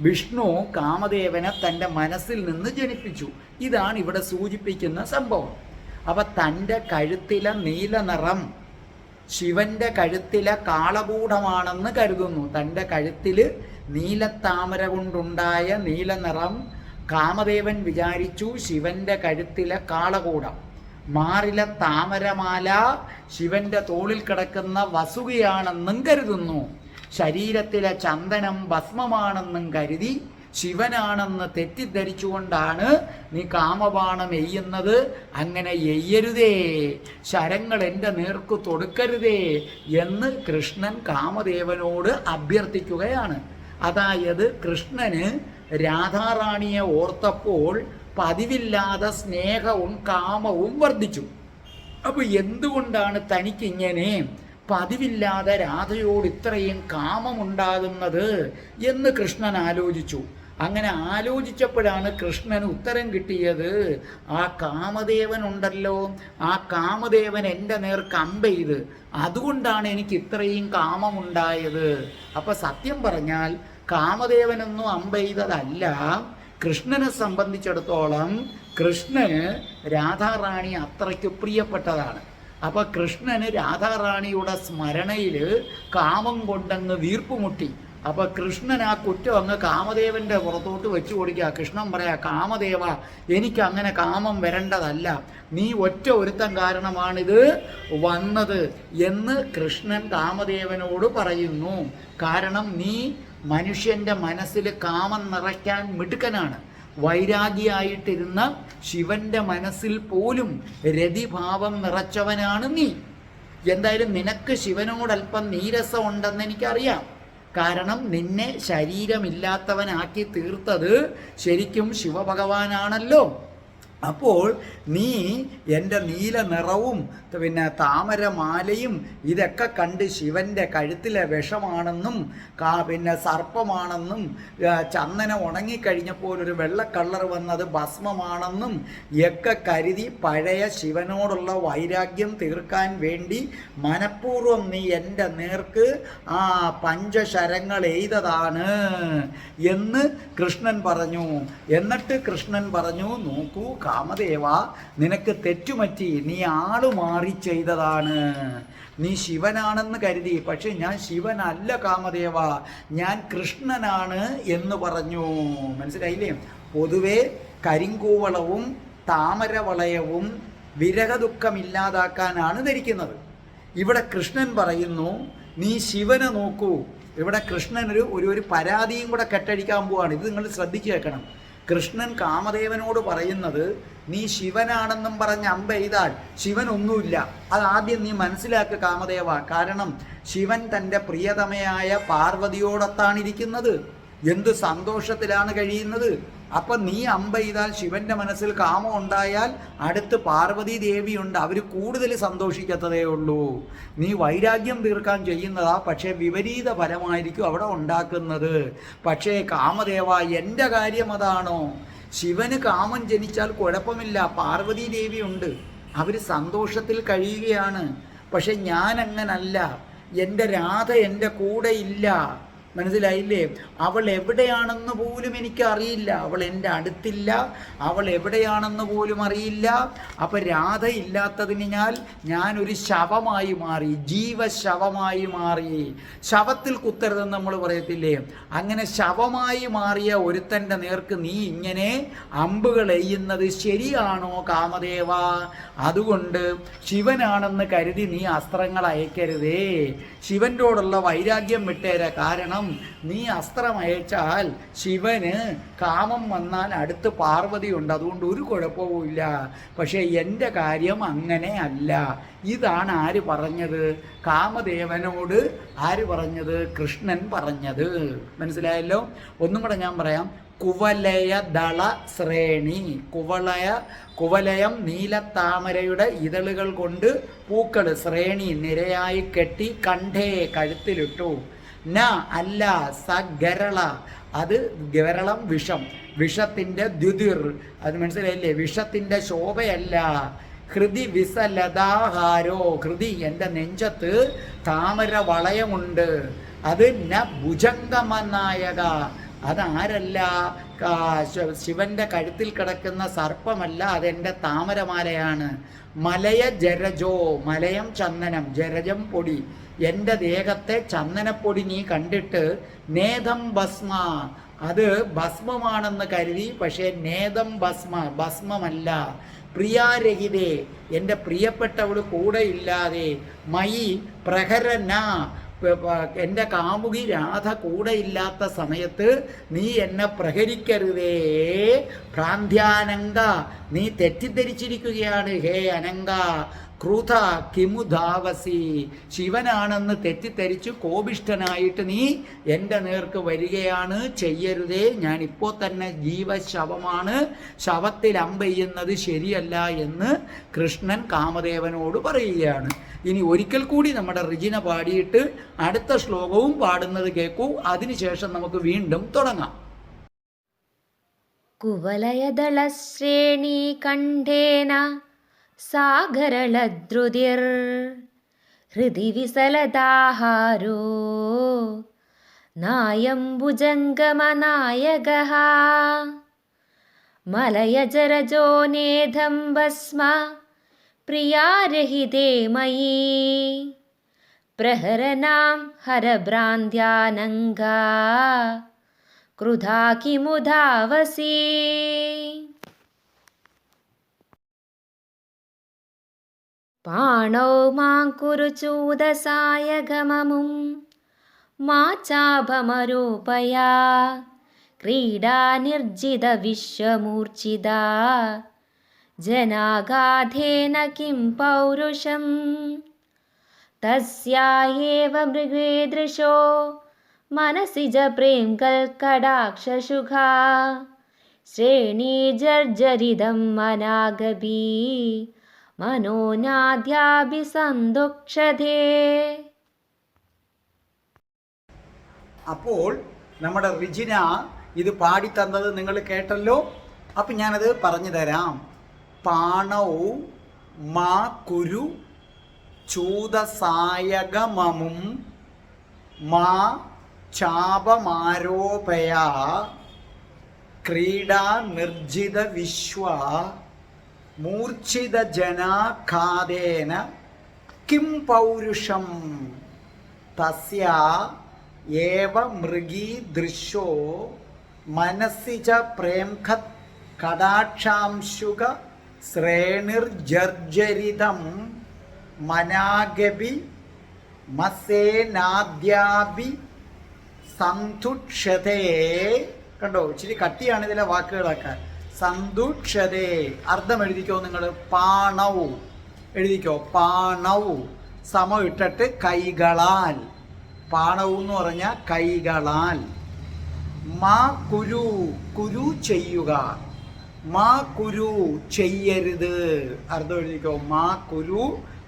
വിഷ്ണു കാമദേവനെ തൻ്റെ മനസ്സിൽ നിന്ന് ജനിപ്പിച്ചു. ഇതാണ് ഇവിടെ സൂചിപ്പിക്കുന്ന സംഭവം. അപ്പം തൻ്റെ കഴുത്തിലെ നീല നിറം ശിവന്റെ കഴുത്തിലെ കാളകൂടമാണെന്ന് കരുതുന്നു. തൻ്റെ കഴുത്തിൽ നീലത്താമര കൊണ്ടുണ്ടായ നീല നിറം കാമദേവൻ വിചാരിച്ചു ശിവന്റെ കഴുത്തിലെ കാളകൂടം. മാറിലെ താമരമാല ശിവന്റെ തോളിൽ കിടക്കുന്ന വസുകയാണെന്നും കരുതുന്നു. ശരീരത്തിലെ ചന്ദനം ഭസ്മമാണെന്നും കരുതി ശിവനാണെന്ന് തെറ്റിദ്ധരിച്ചുകൊണ്ടാണ് നീ കാമബാണം എയ്യുന്നത്. അങ്ങനെ എയ്യരുതേ, ശരങ്ങൾ എൻ്റെ നേർക്ക് തൊടുക്കരുതേ എന്ന് കൃഷ്ണൻ കാമദേവനോട് അഭ്യർത്ഥിക്കുകയാണ്. അതായത് കൃഷ്ണന് രാധാറാണിയെ ഓർത്തപ്പോൾ പതിവില്ലാതെ സ്നേഹവും കാമവും വർദ്ധിച്ചു. അപ്പോൾ എന്തുകൊണ്ടാണ് തനിക്കിങ്ങനെ പതിവില്ലാതെ രാധയോട് ഇത്രയും കാമമുണ്ടാകുന്നത് എന്ന് കൃഷ്ണൻ ആലോചിച്ചു. അങ്ങനെ ആലോചിച്ചപ്പോഴാണ് കൃഷ്ണന് ഉത്തരം കിട്ടിയത്. ആ കാമദേവൻ ഉണ്ടല്ലോ, ആ കാമദേവൻ എൻ്റെ നേർക്ക് അമ്പെയ്ത്, അതുകൊണ്ടാണ് എനിക്ക് ഇത്രയും കാമമുണ്ടായത്. അപ്പം സത്യം പറഞ്ഞാൽ കാമദേവനൊന്നും അമ്പെയ്തതല്ല. കൃഷ്ണനെ സംബന്ധിച്ചിടത്തോളം കൃഷ്ണന് രാധാറാണി അത്രയ്ക്ക് പ്രിയപ്പെട്ടതാണ്. അപ്പൊ കൃഷ്ണന് രാധാറാണിയുടെ സ്മരണയിൽ കാമം കൊണ്ടങ്ങ് വീർപ്പുമുട്ടി. അപ്പൊ കൃഷ്ണൻ ആ കുറ്റം അങ്ങ് കാമദേവന്റെ പുറത്തോട്ട് വെച്ചു കൊടുക്കുക. കൃഷ്ണൻ പറയാ, കാമദേവ, എനിക്ക് അങ്ങനെ കാമം വരേണ്ടതല്ല, നീ ഒറ്റ ഒരുത്തം കാരണമാണിത് വന്നത് എന്ന് കൃഷ്ണൻ കാമദേവനോട് പറയുന്നു. കാരണം നീ മനുഷ്യന്റെ മനസ്സിൽ കാമം നിറയ്ക്കാൻ മിടുക്കനാണ്. വൈരാഗിയായിട്ടിരുന്ന ശിവന്റെ മനസ്സിൽ പോലും രതിഭാവം നിറച്ചവനാണ് നീ. എന്തായാലും നിനക്ക് ശിവനോടല്പം നീരസം ഉണ്ടെന്ന് എനിക്കറിയാം. കാരണം നിന്നെ ശരീരമില്ലാത്തവനാക്കി തീർത്തത് ശരിക്കും ശിവഭഗവാനാണല്ലോ. അപ്പോൾ നീ എൻ്റെ നീല നിറവും പിന്നെ താമരമാലയും ഇതൊക്കെ കണ്ട് ശിവൻ്റെ കഴുത്തിലെ വിഷമാണെന്നും പിന്നെ സർപ്പമാണെന്നും ചന്ദനം ഉണങ്ങിക്കഴിഞ്ഞപ്പോൾ ഒരു വെള്ള കളർ വന്നത് ഭസ്മമാണെന്നും ഒക്കെ കരുതി പഴയ ശിവനോടുള്ള വൈരാഗ്യം തീർക്കാൻ വേണ്ടി മനഃപൂർവ്വം നീ എൻ്റെ നേർക്ക് ആ പഞ്ചശരങ്ങൾ എയ്തതാണ് എന്ന് കൃഷ്ണൻ പറഞ്ഞു. എന്നിട്ട് കൃഷ്ണൻ പറഞ്ഞു, നോക്കൂ കാമദേവ, നിനക്ക് തെറ്റുപറ്റി, നീ ആള് മാറി ചെയ്തതാണ്. നീ ശിവനാണെന്ന് കരുതി, പക്ഷെ ഞാൻ ശിവനല്ല കാമദേവ, ഞാൻ കൃഷ്ണനാണ് എന്ന് പറഞ്ഞു. മനസ്സിലായില്ലേ? പൊതുവെ കരിങ്കൂവളവും താമരവളയവും വിരഹദുഃഖമില്ലാതാക്കാനാണ് ധരിക്കുന്നത്. ഇവിടെ കൃഷ്ണൻ പറയുന്നു, നീ ശിവനെ നോക്കൂ. ഇവിടെ കൃഷ്ണൻ ഒരു പരാതിയും കൂടെ കെട്ടടിക്കാൻ പോവാണ്. ഇത് നിങ്ങൾ ശ്രദ്ധിച്ചു കേൾക്കണം. കൃഷ്ണൻ കാമദേവനോട് പറയുന്നത്, നീ ശിവനാണെന്നും പറഞ്ഞ് അമ്പ എയ്താൽ ശിവൻ ഒന്നുമില്ല. അതാദ്യം നീ മനസ്സിലാക്കുക കാമദേവ. കാരണം ശിവൻ തൻ്റെ പ്രിയതമയായ പാർവതിയോടൊത്താണ് ഇരിക്കുന്നത്. എന്ത് സന്തോഷത്തിലാണ് കഴിയുന്നത്. അപ്പം നീ അമ്പ ചെയ്താൽ ശിവന്റെ മനസ്സിൽ കാമം ഉണ്ടായാൽ അടുത്ത് പാർവതി ദേവിയുണ്ട്, അവർ കൂടുതൽ സന്തോഷിക്കത്തതേ ഉള്ളൂ. നീ വൈരാഗ്യം തീർക്കാൻ ചെയ്യുന്നതാ, പക്ഷേ വിപരീത ഫലമായിരിക്കും അവിടെ ഉണ്ടാക്കുന്നത്. പക്ഷേ കാമദേവ, എൻ്റെ കാര്യം അതാണോ? ശിവന് കാമം ജനിച്ചാൽ കുഴപ്പമില്ല, പാർവതി ദേവിയുണ്ട്, അവർ സന്തോഷത്തിൽ കഴിയുകയാണ്. പക്ഷെ ഞാൻ അങ്ങനല്ല, എൻ്റെ രാധ എൻ്റെ കൂടെ ഇല്ല. മനസ്സിലായില്ലേ? അവൾ എവിടെയാണെന്ന് പോലും എനിക്കറിയില്ല. അവൾ എൻ്റെ അടുത്തില്ല, അവൾ എവിടെയാണെന്ന് പോലും അറിയില്ല. അപ്പം രാധ ഇല്ലാത്തതിനാൽ ഞാനൊരു ശവമായി മാറി, ജീവശവമായി മാറി. ശവത്തിൽ കുത്തരുതെന്ന് നമ്മൾ പറയത്തില്ലേ? അങ്ങനെ ശവമായി മാറിയ ഒരുത്തൻ്റെ നേർക്ക് നീ ഇങ്ങനെ അമ്പുകൾ എയ്യുന്നത് ശരിയാണോ കാമദേവ? അതുകൊണ്ട് ശിവനാണെന്ന് കരുതി നീ അസ്ത്രങ്ങൾ അയക്കരുതേ. ശിവൻ്റോടുള്ള വൈരാഗ്യം വിട്ടേര. കാരണം നീ അസ്ത്രം അയച്ചാൽ ശിവന് കാമം വന്നാൽ അടുത്ത് പാർവതി ഉണ്ട്, അതുകൊണ്ട് ഒരു കുഴപ്പവുമില്ല. പക്ഷേ എൻ്റെ കാര്യം അങ്ങനെ അല്ല. ഇതാണ് ആര് പറഞ്ഞത്? കാമദേവനോട് ആര് പറഞ്ഞത്? കൃഷ്ണൻ പറഞ്ഞത്. മനസ്സിലായല്ലോ? ഒന്നും കൂടെ ഞാൻ പറയാം. കുവലയ ദള ശ്രേണി. കുവലയം നീലത്താമരയുടെ ഇതളുകൾ കൊണ്ട് പൂക്കൾ ശ്രേണി നിരയായി കെട്ടി കണ്ഠേ കഴുത്തിലിട്ടു. ന അല്ല, സ ഗരള, അത് ഗരളം വിഷം, വിഷത്തിൻ്റെ ദ്യുതിർ, അത് മനസ്സിലായില്ലേ? വിഷത്തിൻ്റെ ശോഭയല്ല. ഹൃദി വിസലതാഹാരോ, ഹൃദി എൻ്റെ നെഞ്ചത്ത് താമര വളയമുണ്ട്. അത് ന ഭുജംഗമനായക, അതാരല്ല, ശിവന്റെ കഴുത്തിൽ കിടക്കുന്ന സർപ്പമല്ല, അതെൻ്റെ താമരമാലയാണ്. മലയ ജരജോ, മലയം ചന്ദനം, ജരജം പൊടി, എൻ്റെ ദേഹത്തെ ചന്ദനപ്പൊടി നീ കണ്ടിട്ട് നേതം ഭസ്മ, അത് ഭസ്മമാണെന്ന് കരുതി. പക്ഷേ നേതം ഭസ്മ, ഭസ്മമല്ല. പ്രിയാരഹിതേ, എൻ്റെ പ്രിയപ്പെട്ടവൾ കൂടെ ഇല്ലാതെ. മയി പ്രഹരന, എൻ്റെ കാമുകി രാധ കൂടെ ഇല്ലാത്ത സമയത്ത് നീ എന്നെ പ്രഹരിക്കരുതേ. ഭ്രാന്ത്യാനങ്ക, നീ തെറ്റിദ്ധരിച്ചിരിക്കുകയാണ് ഹേ അനങ്ക. ക്രുധ കിമുധാവസി, ശിവനാണെന്ന് തെറ്റിദ്ധരിച്ച് കോപിഷ്ഠനായിട്ട് നീ എൻ്റെ നേർക്ക് വരികയാണ്. ചെയ്യരുതേ, ഞാനിപ്പോൾ തന്നെ ജീവശവമാണ്, ശവത്തിൽ അമ്പെയ്യുന്നത് ശരിയല്ല എന്ന് കൃഷ്ണൻ കാമദേവനോട് പറയുകയാണ്. ഇനി ഒരിക്കൽ കൂടി നമ്മുടെ റിജിന പാടിയിട്ട് അടുത്ത ശ്ലോകവും പാടുന്നത് കേൾക്കൂ. അതിനുശേഷം നമുക്ക് വീണ്ടും തുടങ്ങാം. കുവലയദളശ്രേണി കണ്ഠേന സാഗരളദ്രുതിർ ഹൃദി വിസലദാഹാരോ നായം ഭുജംഗമനായകഃ മലയജരജോ നേധം ഭസ്മ प्रियारहिते मयि प्रहरनां हरभ्रान्त्यानङ्गा क्रुधा किमुधावसि पाणौ मां कुरु चूदसायगममुं मा चाभमरूपया क्रीडा निर्जितविश्वमूर्छिदा जनागाधेन किं पौरुषं तस्या एव मृगेदृशो मनसि च प्रेमकल्कडाक्षशुखा श्रेणीजर्जरिदं मनागभी മനോനാദ്യാഭിസന്ദുക്ഷതേ. അപ്പോൾ നമ്മുടെ റിജിന ഇത് പാടിത്തന്നത് നിങ്ങൾ കേട്ടല്ലോ. അപ്പം ഞാനത് പറഞ്ഞു തരാം. പാണൗ മാ കുരു ചൂതസായകമമും മാ ചാപമാരോപയ ക്രീഡാ നിർജിത വിശ്വ മൂർച്ഛിത ജനാഘാതേന കിം പൗരുഷം തസ്യ ഏവ മൃഗീ ദൃശോ മനസ്സി ച പ്രേംഖത് കടാക്ഷാംശുക ശ്രേണിർജർജരിതം മനാഗപി മസേനാദ്യാഭി സന്തുക്ഷതേ. കണ്ടോ, ഇച്ചിരി കട്ടിയാണ് ഇതിലെ വാക്കുകളൊക്കെ. സന്തുക്ഷതേ അർത്ഥം എഴുതിക്കോ നിങ്ങൾ. പാണൗ എഴുതിക്കോ. പാണൗ സമം ഇട്ടിട്ട് കൈകളാൽ. പാണൗ എന്ന് പറഞ്ഞാൽ കൈകളാൽ. മാ കുരു കുരു ചെയ്യുക. മാ കുരു ചെയ്യരുത്. അർത്ഥം എഴുതിക്കോ. മാ കുരു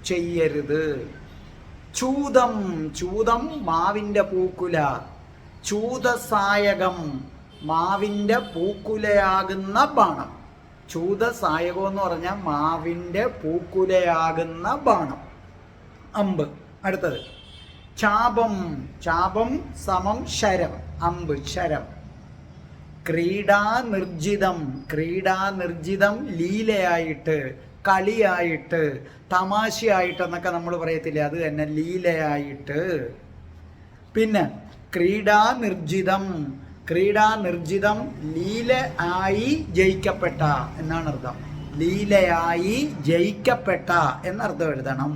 ചെയ്യരുത്. ചൂതം ചൂതം മാവിൻ്റെ പൂക്കുല. ചൂതസായകം മാവിൻ്റെ പൂക്കുലയാകുന്ന ബാണം. ചൂതസായകം എന്ന് പറഞ്ഞാൽ മാവിൻ്റെ പൂക്കുലയാകുന്ന ബാണം, അമ്പ്. അടുത്തത് ചാപം. ചാപം സമം ശരം, അമ്പ്, ശരം. ക്രീഡാ നിർജിതം. ക്രീഡാ നിർജിതം ലീലയായിട്ട്, കളിയായിട്ട്, തമാശയായിട്ട് എന്നൊക്കെ നമ്മൾ പറയത്തില്ലേ, അത് തന്നെ, ലീലയായിട്ട്. പിന്നെ ക്രീഡാ നിർജിതം. ക്രീഡാ നിർജിതം ലീല ആയി ജയിക്കപ്പെട്ട എന്നാണ് അർത്ഥം. ലീലയായി ജയിക്കപ്പെട്ട എന്നർത്ഥം എഴുതണം.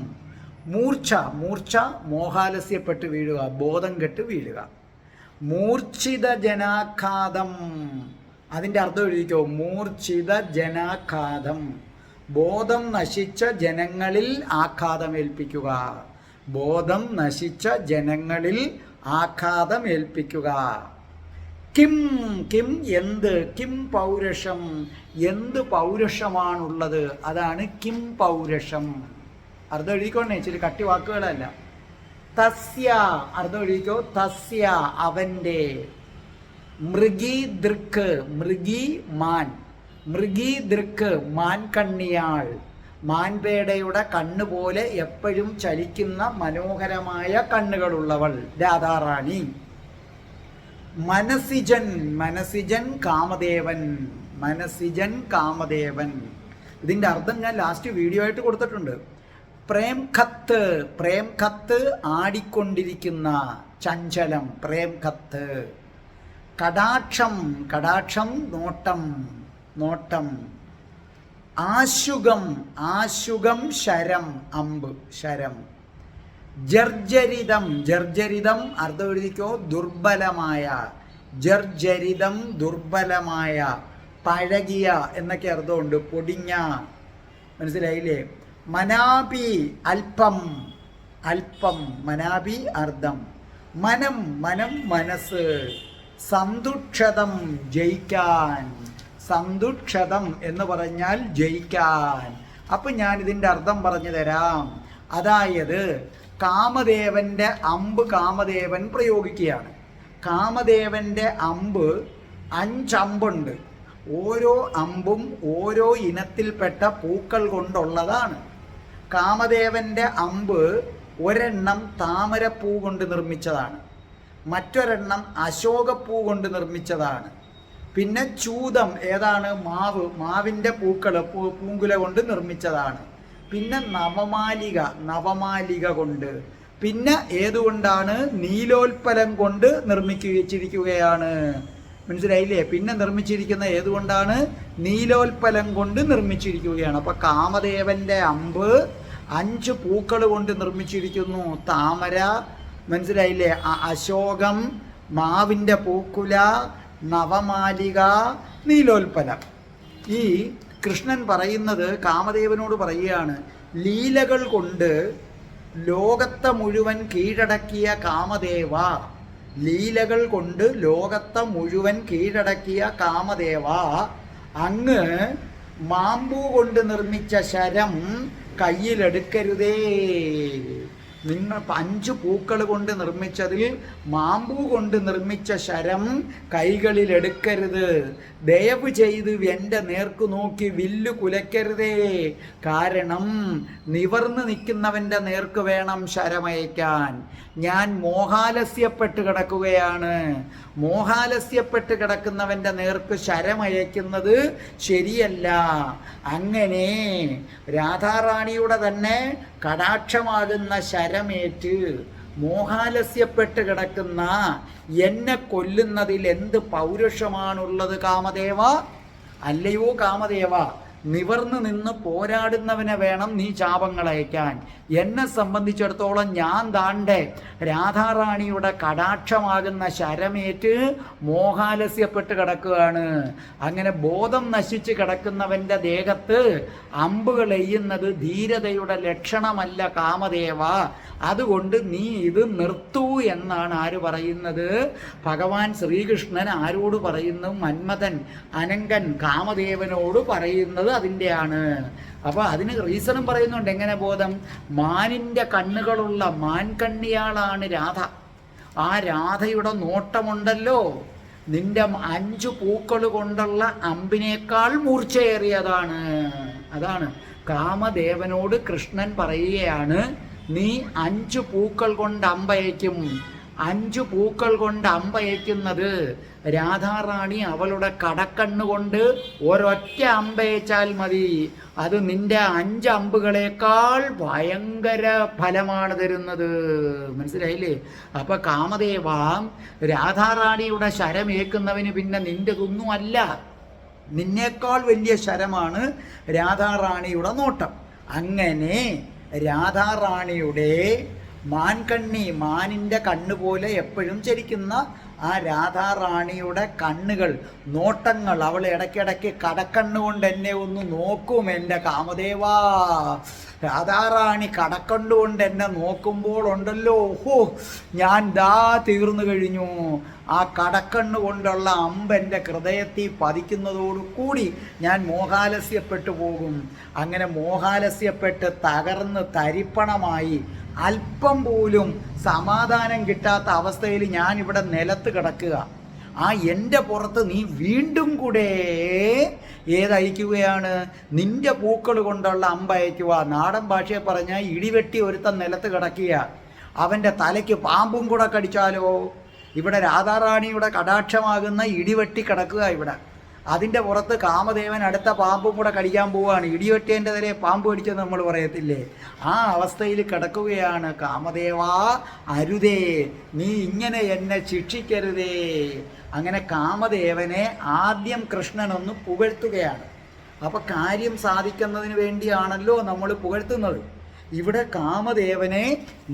മൂർച്ഛ. മൂർച്ഛ മോഹാലസ്യപ്പെട്ട് വീഴുക, ബോധം കെട്ട് വീഴുക. മൂർച്ഛിത ജനാഘാതം അതിൻ്റെ അർത്ഥം എഴുതിക്കോ. മൂർച്ഛിത ജനാഘാതം ബോധം നശിച്ച ജനങ്ങളിൽ ആഘാതമേൽപ്പിക്കുക. ബോധം നശിച്ച ജനങ്ങളിൽ ആഘാതമേൽപ്പിക്കുക. കിം. കിം എന്ത്. കിം പൗരുഷം എന്ത് പൗരുഷമാണുള്ളത്, അതാണ് കിം പൗരുഷം. അർത്ഥം എഴുതിക്കോണേ, ഇച്ചിരി കട്ടി വാക്കുകളല്ല. തസ്യ അർത്ഥം എഴുതിക്കോ. തസ്യ അവൻ്റെ. മൃഗീ ദൃക്ക്. മൃഗീ മാൻ. മൃഗീ ദൃക്ക് മാൻകണ്ണിയാൾ. മാൻപേടയുടെ കണ്ണുപോലെ എപ്പോഴും ചലിക്കുന്ന മനോഹരമായ കണ്ണുകളുള്ളവൾ രാധാറാണി. മനസിജൻ. മനസിജൻ കാമദേവൻ. മനസിജൻ കാമദേവൻ. ഇതിൻ്റെ അർത്ഥം ഞാൻ ലാസ്റ്റ് വീഡിയോ ആയിട്ട് കൊടുത്തിട്ടുണ്ട്. പ്രേംഖത്ത്. പ്രേംഖത്ത് ആടിക്കൊണ്ടിരിക്കുന്ന, ചഞ്ചലം, പ്രേംഖത്ത്. കടാക്ഷം. കടാക്ഷം നോട്ടം, നോട്ടം. ആശുകം. ആശുകം ശരം, അമ്പ്, ശരം. ജർജരിതം. ജർജരിതം അർത്ഥം എഴുതിക്കോ. ദുർബലമായ. ജർജരിതം ദുർബലമായ, പഴകിയ എന്നൊക്കെ അർത്ഥമുണ്ട്. പൊടിഞ്ഞ, മനസ്സിലായില്ലേ. മനാപി അല്പം. അല്പം മനാപി അർത്ഥം. മനം. മനം മനസ്സ്. സന്തുക്ഷതം ജയിക്കാൻ. സന്തുക്ഷതം എന്ന് പറഞ്ഞാൽ ജയിക്കാൻ. അപ്പം ഞാൻ ഇതിൻ്റെ അർത്ഥം പറഞ്ഞു തരാം. അതായത് കാമദേവൻ്റെ അമ്പ് കാമദേവൻ പ്രയോഗിക്കുകയാണ്. കാമദേവൻ്റെ അമ്പ് 5 അമ്പുണ്ട്. ഓരോ അമ്പും ഓരോ ഇനത്തിൽപ്പെട്ട പൂക്കൾ കൊണ്ടുള്ളതാണ്. കാമദേവൻ്റെ അമ്പ് ഒരെണ്ണം താമരപ്പൂ കൊണ്ട് നിർമ്മിച്ചതാണ്, മറ്റൊരെണ്ണം അശോകപ്പൂ കൊണ്ട് നിർമ്മിച്ചതാണ്. പിന്നെ ചൂതം ഏതാണ്? മാവ്. മാവിൻ്റെ പൂക്കൾ പൂങ്കുല കൊണ്ട് നിർമ്മിച്ചതാണ്. പിന്നെ നവമാലിക കൊണ്ട്, പിന്നെ ഏതുകൊണ്ടാണ്? നീലോൽപ്പലം കൊണ്ട് നിർമ്മിച്ചിരിക്കുകയാണ്. മനസ്സിലായില്ലേ? പിന്നെ നിർമ്മിച്ചിരിക്കുന്ന ഏതുകൊണ്ടാണ്? നീലോൽപ്പലം കൊണ്ട് നിർമ്മിച്ചിരിക്കുകയാണ്. അപ്പൊ കാമദേവന്റെ അമ്പ് 5 പൂക്കൾ കൊണ്ട് നിർമ്മിച്ചിരിക്കുന്നു. താമര, മനസ്സിലായില്ലേ? അശോകം, മാവിൻ്റെ പൂക്കുല, നവമാലിക, നീലോൽപ്പലം. ഈ കൃഷ്ണൻ പറയുന്നത് കാമദേവനോട് പറയുകയാണ്, ലീലകൾ കൊണ്ട് ലോകത്തെ മുഴുവൻ കീഴടക്കിയ കാമദേവ, ലീലകൾ കൊണ്ട് ലോകത്തെ മുഴുവൻ കീഴടക്കിയ കാമദേവ, അങ്ങ് മാമ്പൂ കൊണ്ട് നിർമ്മിച്ച ശരം കയ്യിലെടുക്കരുതേ. നിങ്ങൾ 5 പൂക്കൾ കൊണ്ട് നിർമ്മിച്ചതിൽ മാമ്പൂ കൊണ്ട് നിർമ്മിച്ച ശരം കൈകളിൽ എടുക്കരുത്. ദയവ് ചെയ്ത് എൻ്റെ നേർക്ക് നോക്കി വില്ല് കുലയ്ക്കരുതേ. കാരണം നിവർന്ന് നിൽക്കുന്നവൻ്റെ നേർക്ക് വേണം ശരമയക്കാൻ. ഞാൻ മോഹാലസ്യപ്പെട്ട് കിടക്കുകയാണ്. മോഹാലസ്യപ്പെട്ട് കിടക്കുന്നവൻ്റെ നേർക്ക് ശരമയക്കുന്നത് ശരിയല്ല. അങ്ങനെ രാധാറാണിയുടെ തന്നെ കടാക്ഷമാകുന്ന ശരമേറ്റ് മോഹാലസ്യപ്പെട്ട് കിടക്കുന്ന എന്നെ കൊല്ലുന്നതിൽ എന്ത് പൗരുഷമാണുള്ളത് കാമദേവ? അല്ലയോ കാമദേവ, നിവർന്ന് നിന്ന് പോരാടുന്നവനെ വേണം നീ ശാപങ്ങൾ അയക്കാൻ. എന്നെ സംബന്ധിച്ചിടത്തോളം ഞാൻ താണ്ടെ രാധാറാണിയുടെ കടാക്ഷമാകുന്ന ശരമേറ്റ് മോഹാലസ്യപ്പെട്ട് കിടക്കുകയാണ്. അങ്ങനെ ബോധം നശിച്ച് കിടക്കുന്നവൻ്റെ ദേഹത്ത് അമ്പുകൾ എയ്യുന്നത് ധീരതയുടെ ലക്ഷണമല്ല കാമദേവ. അതുകൊണ്ട് നീ ഇത് നിർത്തൂ എന്നാണ് ആര് പറയുന്നത്? ഭഗവാൻ ശ്രീകൃഷ്ണൻ ആരോട് പറയുന്നു? മന്മഥൻ, അനങ്കൻ കാമദേവനോട് പറയുന്നത് അതിൻ്റെയാണ്. അപ്പോൾ അതിന് റീസണും പറയുന്നുണ്ട്. എങ്ങനെ ബോധം? മാനിൻ്റെ കണ്ണുകളുള്ള മാൻകണ്ണിയാളാണ് രാധ. ആ രാധയുടെ നോട്ടമുണ്ടല്ലോ നിന്റെ 5 പൂക്കൾ കൊണ്ടുള്ള അമ്പിനേക്കാൾ മൂർച്ചയേറിയതാണ്. അതാണ് കാമദേവനോട് കൃഷ്ണൻ പറയുകയാണ്, നീ 5 പൂക്കൾ കൊണ്ട് അമ്പയക്കും. 5 പൂക്കൾ കൊണ്ട് അമ്പയക്കുന്നത് രാധാറാണി അവളുടെ കടക്കണ്ണുകൊണ്ട് ഒരൊറ്റ അമ്പയച്ചാൽ മതി. അത് നിന്റെ 5 അമ്പുകളേക്കാൾ ഭയങ്കര ഫലമാണ് തരുന്നത്. മനസ്സിലായില്ലേ? അപ്പൊ കാമദേവ, രാധാറാണിയുടെ ശരമേക്കുന്നവന് പിന്നെ നിന്റെതൊന്നുമല്ല, നിന്നേക്കാൾ വലിയ ശരമാണ് രാധാറാണിയുടെ നോട്ടം. അങ്ങനെ രാധാറാണിയുടെ മാൻകണ്ണി, മാനിൻ്റെ കണ്ണ് പോലെ എപ്പോഴും ചലിക്കുന്ന ആ രാധാറാണിയുടെ കണ്ണുകൾ, നോട്ടങ്ങൾ, അവൾ ഇടയ്ക്കിടയ്ക്ക് കടക്കണ്ണുകൊണ്ട് എന്നെ ഒന്ന് നോക്കും. എൻ്റെ കാമദേവാ, രാധാറാണി കടക്കണ്ണുകൊണ്ട് എന്നെ നോക്കുമ്പോൾ ഉണ്ടല്ലോ, ഓഹോ, ഞാൻ ദാ തീർന്നു കഴിഞ്ഞു. ആ കടക്കണ്ണു കൊണ്ടുള്ള അമ്പ് എൻ്റെ ഹൃദയത്തിൽ പതിക്കുന്നതോടുകൂടി ഞാൻ മോഹാലസ്യപ്പെട്ടു പോകും. അങ്ങനെ മോഹാലസ്യപ്പെട്ട് തകർന്ന് തരിപ്പണമായി അല്പം പോലും സമാധാനം കിട്ടാത്ത അവസ്ഥയിൽ ഞാനിവിടെ നിലത്ത് കിടക്കുക. ആ എൻ്റെ പുറത്ത് നീ വീണ്ടും കൂടെ ഏതയക്കുകയാണ്? നിന്റെ പൂക്കൾ കൊണ്ടുള്ള അമ്പയക്കുക. നാടൻ ഭാഷയെ പറഞ്ഞാൽ ഇടിവെട്ടി ഒരുത്തൻ നിലത്ത് കിടക്കുക, അവൻ്റെ തലയ്ക്ക് പാമ്പും കൂടെ കടിച്ചാലോ? ഇവിടെ രാധാറാണിയുടെ കടാക്ഷമാകുന്ന ഇടിവെട്ടി കിടക്കുക. ഇവിടെ അതിൻ്റെ പുറത്ത് കാമദേവൻ അടുത്ത പാമ്പും കൂടെ കടിക്കാൻ പോവുകയാണ്. ഇടിവെട്ടിയതിൻ്റെ തലേ പാമ്പ് കടിച്ചെന്ന് നമ്മൾ പറയത്തില്ലേ? ആ അവസ്ഥയിൽ കിടക്കുകയാണ്. കാമദേവാ, അരുതേ, നീ ഇങ്ങനെ എന്നെ ശിക്ഷിക്കരുതേ. അങ്ങനെ കാമദേവനെ ആദ്യം കൃഷ്ണനൊന്ന് പുകഴ്ത്തുകയാണ്. അപ്പം കാര്യം സാധിക്കുന്നതിന് വേണ്ടിയാണല്ലോ നമ്മൾ പുകഴ്ത്തുന്നത്. ഇവിടെ കാമദേവനെ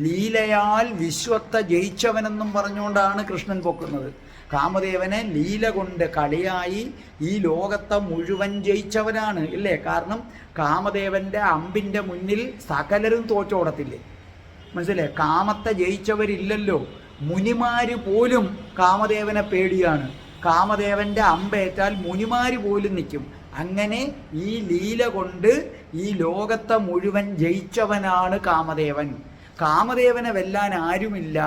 ലീലയാൽ വിശ്വത്തെ ജയിച്ചവനെന്നും പറഞ്ഞുകൊണ്ടാണ് കൃഷ്ണൻ പൊക്കുന്നത്. കാമദേവനെ ലീല കൊണ്ട് കളിയായി ഈ ലോകത്തെ മുഴുവൻ ജയിച്ചവനാണ്, ഇല്ലേ? കാരണം കാമദേവൻ്റെ അമ്പിൻ്റെ മുന്നിൽ സകലരും തോറ്റോടത്തില്ലേ? മനസ്സിലെ? കാമത്തെ ജയിച്ചവരില്ലല്ലോ. മുനിമാര് പോലും കാമദേവനെ പേടിയാണ്. കാമദേവൻ്റെ അമ്പേറ്റാൽ മുനിമാര് പോലും നിൽക്കും. അങ്ങനെ ഈ ലീല കൊണ്ട് ഈ ലോകത്തെ മുഴുവൻ ജയിച്ചവനാണ് കാമദേവൻ. കാമദേവനെ വെല്ലാൻ ആരുമില്ല.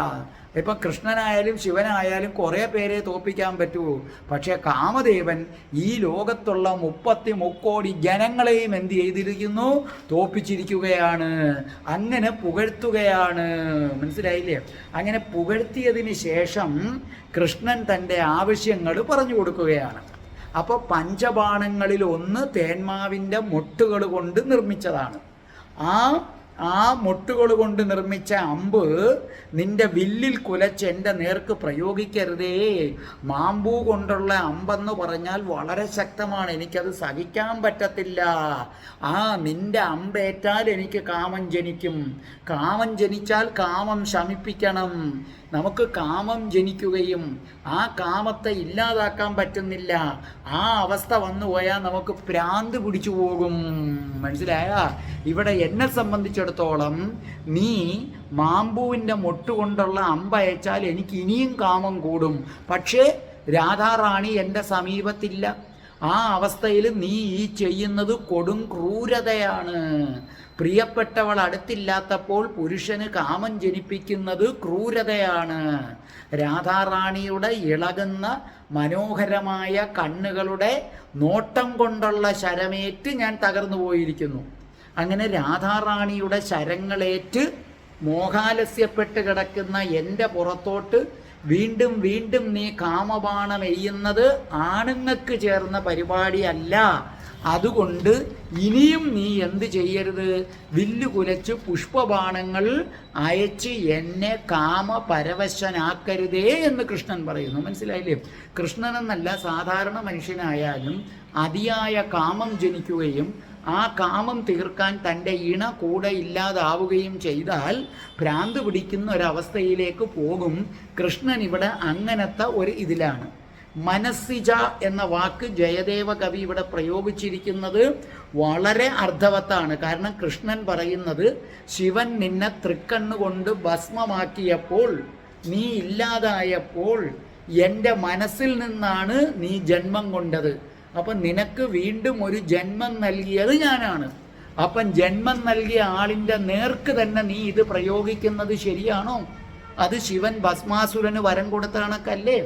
ഇപ്പം കൃഷ്ണനായാലും ശിവനായാലും കുറേ പേരെ തോൽപ്പിക്കാൻ പറ്റുമോ? പക്ഷേ കാമദേവൻ ഈ ലോകത്തുള്ള 33 കോടി ജനങ്ങളെയും എന്ത് ചെയ്തിരിക്കുന്നു? തോൽപ്പിച്ചിരിക്കുകയാണ്. അങ്ങനെ പുകഴ്ത്തുകയാണ്. മനസ്സിലായില്ലേ? അങ്ങനെ പുകഴ്ത്തിയതിന് ശേഷം കൃഷ്ണൻ തൻ്റെ ആവശ്യങ്ങൾ പറഞ്ഞു കൊടുക്കുകയാണ്. അപ്പോൾ പഞ്ചബാണങ്ങളിൽ ഒന്ന് തേന്മാവിൻ്റെ മൊട്ടുകൾ കൊണ്ട് നിർമ്മിച്ചതാണ്. ആ മുട്ടുകൾ കൊണ്ട് നിർമ്മിച്ച അമ്പ് നിന്റെ വില്ലിൽ കുലച്ച് എൻ്റെ നേർക്ക് പ്രയോഗിക്കരുതേ. മാമ്പൂ കൊണ്ടുള്ള അമ്പെന്ന് പറഞ്ഞാൽ വളരെ ശക്തമാണ്, എനിക്കത് സഹിക്കാൻ പറ്റത്തില്ല. നിന്റെ അമ്പേറ്റാൽ എനിക്ക് കാമം ജനിക്കും. കാമം ജനിച്ചാൽ കാമം ശമിപ്പിക്കണം. നമുക്ക് കാമം ജനിക്കുകയും ആ കാമത്തെ ഇല്ലാതാക്കാൻ പറ്റുന്നില്ല. ആ അവസ്ഥ വന്നു പോയാൽ നമുക്ക് ഭ്രാന്ത് പിടിച്ചു പോകും. മനസ്സിലായ? ഇവിടെ എന്നെ സംബന്ധിച്ചിടത്തോളം നീ മാമ്പൂവിൻ്റെ മുട്ടുകൊണ്ടുള്ള അമ്പയച്ചാൽ എനിക്ക് ഇനിയും കാമം കൂടും. പക്ഷേ രാധാറാണി എൻ്റെ സമീപത്തില്ല. ആ അവസ്ഥയിൽ നീ ഈ ചെയ്യുന്നത് കൊടും ക്രൂരതയാണ്. പ്രിയപ്പെട്ടവൾ അടുത്തില്ലാത്തപ്പോൾ പുരുഷന് കാമം ജനിപ്പിക്കുന്നത് ക്രൂരതയാണ്. രാധാറാണിയുടെ ഇളകുന്ന മനോഹരമായ കണ്ണുകളുടെ നോട്ടം കൊണ്ടുള്ള ശരമേറ്റ് ഞാൻ തകർന്നു പോയിരിക്കുന്നു. അങ്ങനെ രാധാറാണിയുടെ ശരങ്ങളേറ്റ് മോഹാലസ്യപ്പെട്ട് കിടക്കുന്ന എൻ്റെ പുറത്തോട്ട് വീണ്ടും വീണ്ടും നീ കാമബാണം എയ്യുന്നത് ആണുങ്ങൾക്ക് ചേർന്ന പരിപാടിയല്ല. അതുകൊണ്ട് ഇനിയും നീ എന്ത് ചെയ്യരുത്? വില്ല് കുലച്ച് പുഷ്പബാണങ്ങൾ അയച്ച് എന്നെ കാമപരവശനാക്കരുതേ എന്ന് കൃഷ്ണൻ പറയുന്നു. മനസ്സിലായില്ലേ? കൃഷ്ണനെന്നല്ല, സാധാരണ മനുഷ്യനായാലും അതിയായ കാമം ജനിക്കുകയും ആ കാമം തീർക്കാൻ തൻ്റെ ഇണ കൂടെ ഇല്ലാതാവുകയും ചെയ്താൽ ഭ്രാന്ത് പിടിക്കുന്ന ഒരവസ്ഥയിലേക്ക് പോകും. കൃഷ്ണൻ ഇവിടെ അങ്ങനത്തെ ഒരു ഇതിലാണ്. മനസ്സിജ എന്ന വാക്ക് ജയദേവ കവി ഇവിടെ പ്രയോഗിച്ചിരിക്കുന്നത് വളരെ അർത്ഥവത്താണ്. കാരണം കൃഷ്ണൻ പറയുന്നത്, ശിവൻ നിന്നെ തൃക്കണ്ണുകൊണ്ട് ഭസ്മമാക്കിയപ്പോൾ, നീ ഇല്ലാതായപ്പോൾ എൻ്റെ മനസ്സിൽ നിന്നാണ് നീ ജന്മം കൊണ്ടത്. അപ്പം നിനക്ക് വീണ്ടും ഒരു ജന്മം നൽകിയത് ഞാനാണ്. അപ്പം ജന്മം നൽകിയ ആളിൻ്റെ നേർക്ക് തന്നെ നീ ഇത് പ്രയോഗിക്കുന്നത് ശരിയാണോ? അത് ശിവൻ ഭസ്മാസുരന് വരം കൊടുത്ത കണക്കല്ലേ?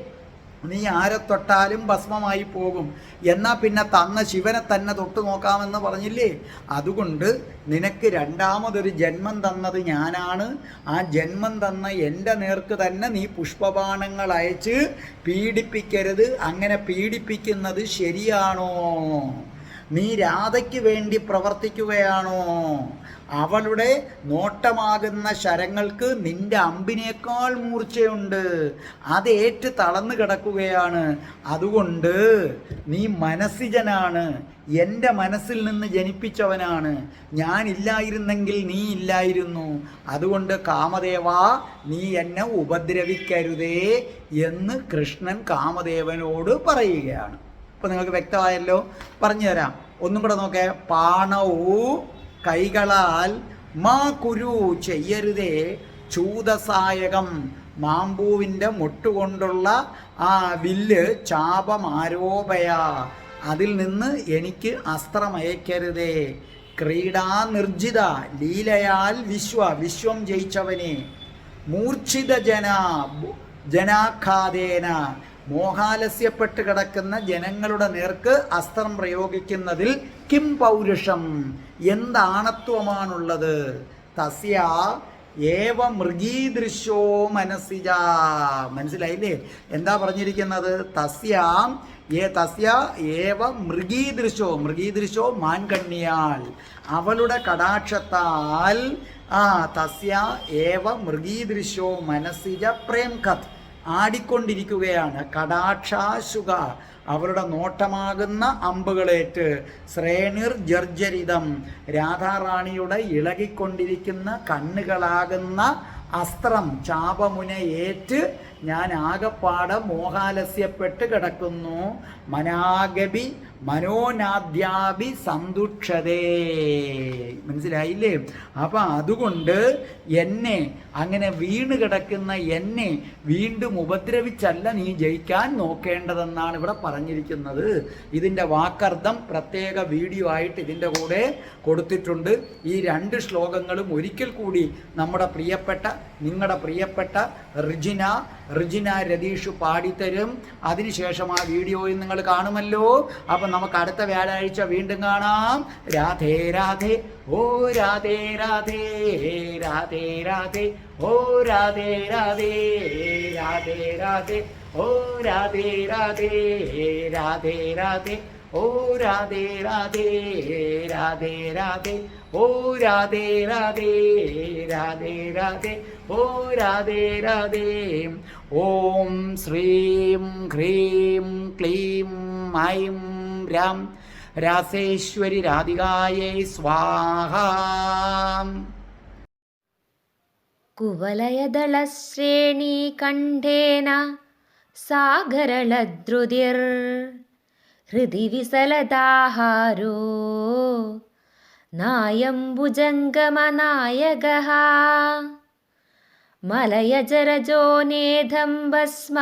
നീ ആരെ തൊട്ടാലും ഭസ്മമായി പോകും. എന്നാൽ പിന്നെ തന്ന ശിവനെ തന്നെ തൊട്ട് നോക്കാമെന്ന് പറഞ്ഞില്ലേ? അതുകൊണ്ട് നിനക്ക് രണ്ടാമതൊരു ജന്മം തന്നത് ഞാനാണ്. ആ ജന്മം തന്ന എൻ്റെ നേർക്ക് തന്നെ നീ പുഷ്പബാണങ്ങൾ അയച്ച് പീഡിപ്പിക്കരുത്. അങ്ങനെ പീഡിപ്പിക്കുന്നത് ശരിയാണോ? നീ രാധയ്ക്ക് വേണ്ടി പ്രവർത്തിക്കുകയാണോ? അവളുടെ നോട്ടമാകുന്ന ശരങ്ങൾക്ക് നിന്റെ അമ്പിനേക്കാൾ മൂർച്ചയുണ്ട്. അതേറ്റ് തളർന്നു കിടക്കുകയാണ്. അതുകൊണ്ട് നീ മനസ്സിജനാണ്, എൻ്റെ മനസ്സിൽ നിന്ന് ജനിപ്പിച്ചവനാണ്. ഞാനില്ലായിരുന്നെങ്കിൽ നീ ഇല്ലായിരുന്നു. അതുകൊണ്ട് കാമദേവാ, നീ എന്നെ ഉപദ്രവിക്കരുതേ എന്ന് കൃഷ്ണൻ കാമദേവനോട് പറയുകയാണ്. അപ്പോൾ നിങ്ങൾക്ക് വ്യക്തമായല്ലോ? പറഞ്ഞു തരാം, ഒന്നും കൂടെ നോക്കേ. പാണവൂ കൈകളാൽ മാ കുരു ചെയ്യരുതേ ചൂതസായകം. മാമ്പൂവിൻ്റെ മുട്ടുകൊണ്ടുള്ള ആ വില്ല് ചാപമാരോപയ, അതിൽ നിന്ന് എനിക്ക് അസ്ത്രമയക്കരുതേ. ക്രീഡാ നിർജിത, ലീലയാൽ വിശ്വം ജയിച്ചവനെ. മൂർച്ഛിത ജനാഘാതേന, മോഹാലസ്യപ്പെട്ട് കിടക്കുന്ന ജനങ്ങളുടെ നേർക്ക് അസ്ത്രം പ്രയോഗിക്കുന്നതിൽ കിം പൗരുഷം, എന്താണത്വമാണുള്ളത്? തസ്യ ഏവ മൃഗീദൃശോ മനസ്സിജ. മനസ്സിലായില്ലേ എന്താ പറഞ്ഞിരിക്കുന്നത്? തസ്യ ഏവ മൃഗീദൃശോ, മൃഗീദൃശോ മാൻകണ്ണിയാൽ, അവളുടെ കടാക്ഷത്താൽ. തസ്യ ഏവ മൃഗീദൃശോ മനസ്സിജ പ്രേംകഥ്, ആടിക്കൊണ്ടിരിക്കുകയാണ്. കടാക്ഷാശുക, അവരുടെ നോട്ടമാകുന്ന അമ്പുകളേറ്റ്. ശ്രേണിർ ജർജരിതം, രാധാറാണിയുടെ ഇളകിക്കൊണ്ടിരിക്കുന്ന കണ്ണുകളാകുന്ന അസ്ത്രം ചാപമുനയേറ്റ് ഞാൻ ആകപ്പാടെ മോഹാലസ്യപ്പെട്ട് കിടക്കുന്നു. മനാഗബി മനോനാദ്യാഭി സന്തുക്ഷതേ. മനസ്സിലായില്ലേ? അപ്പം അതുകൊണ്ട് എന്നെ, അങ്ങനെ വീണ് കിടക്കുന്ന എന്നെ വീണ്ടും ഉപദ്രവിച്ചല്ല നീ ജയിക്കാൻ നോക്കേണ്ടതെന്നാണ് ഇവിടെ പറഞ്ഞിരിക്കുന്നത്. ഇതിൻ്റെ വാക്കർത്ഥം പ്രത്യേക വീഡിയോ ആയിട്ട് ഇതിൻ്റെ കൂടെ കൊടുത്തിട്ടുണ്ട്. ഈ 2 ശ്ലോകങ്ങളും ഒരിക്കൽ കൂടി നമ്മുടെ പ്രിയപ്പെട്ട, നിങ്ങളുടെ പ്രിയപ്പെട്ട റിജിന രതീഷ് പാടിത്തരും. അതിനുശേഷം ആ വീഡിയോയിൽ നിങ്ങൾ കാണുമല്ലോ. അപ്പം നമുക്ക് അടുത്ത വ്യാഴാഴ്ച വീണ്ടും കാണാം. രാധേ രാധേ, ഓ രാധേ രാധേ, രാധേ രാധേ, ഓ രാധേ രാധേ, രാധേ രാധേ, ഓ രാധേ രാധേ, രാധേ രാധേ, ഓ രാധേ രാധേ, രാധേ രാധേ, ഓ രാധേ രാധേ രാധേ രാധേ ഓ രാധേ രാധേ. ഓം ശ്രീം ഹ്രീം ക്ലീം ഐം രാം രാസേശ്വരി രാധികായൈ സ്വാഹ. കുവലയദളശ്രേണീകണ്ഠേന സാഗരളദ്രുതിർ ഹൃദി വിസലദാഹാരോ നായം ഭുജംഗമനായകഃ മലയജരജോ നേധം ഭസ്മ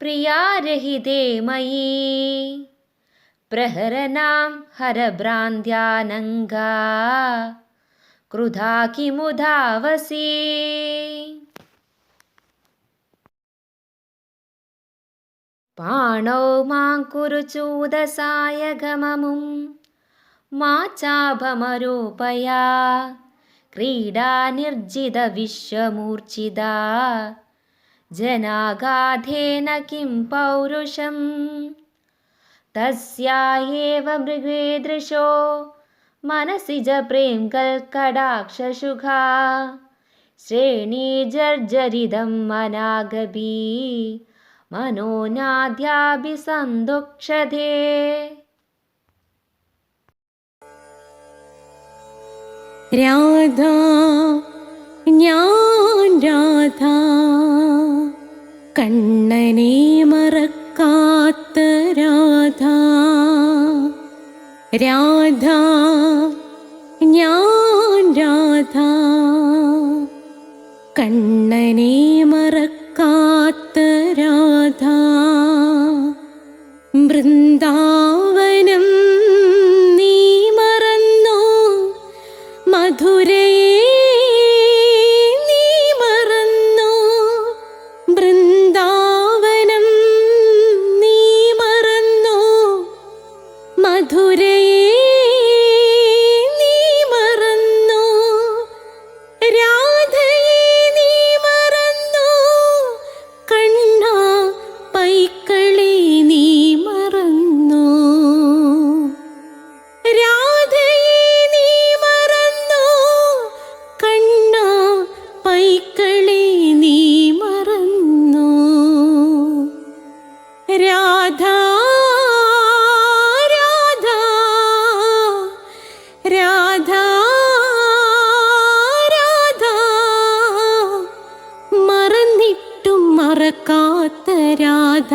പ്രിയാരഹിതേ മയി പ്രഹരനാം ഹരഭ്രാന്ത്യാനംഗാ ക്രുധാ കിമുധാവസി. പാണൗ മാം കുരു ചൂദസായ ഗമമും മാ ചാഭമരോപയ ക്രീഡാ നിർജിത വിശ്വമൂർച്ഛിതാ ജനാഗാധേന കിം പൗരുഷം തസ്യായേവ മൃഗേദൃശോ മനസിജ പ്രേം കൽക്കടാക്ഷശുഖാ ശ്രേണീജർജരിതം അനാഗഭീ മനോനാദ്യാഭിസന്ദുക്ഷതേ. രാധ ഞാൻ രാധ കണ്ണനെ മറക്കാത്ത രാധ. രാധ ഞാൻ രാധ കണ്ണനെ മറക്കാത്ത രാധ. വൃന്ദാവനം നീ മറന്നോ, മധുരയെ നീ മറന്നോ. വൃന്ദാവനം നീ മറന്നോ, മധുരയെ നീ മറന്നോ. രാധയെ നീ മറന്നോ, കണ്ണാ പൈക്കളെ നീ മറന്നോ. രാധയെ നീ മറന്നോ, കണ്ണാ പൈക്കളെ നീ മറന്നോ. രാധ രാധ രാധ രാധ മറന്നിട്ടും മറക്കാത്ത രാധ.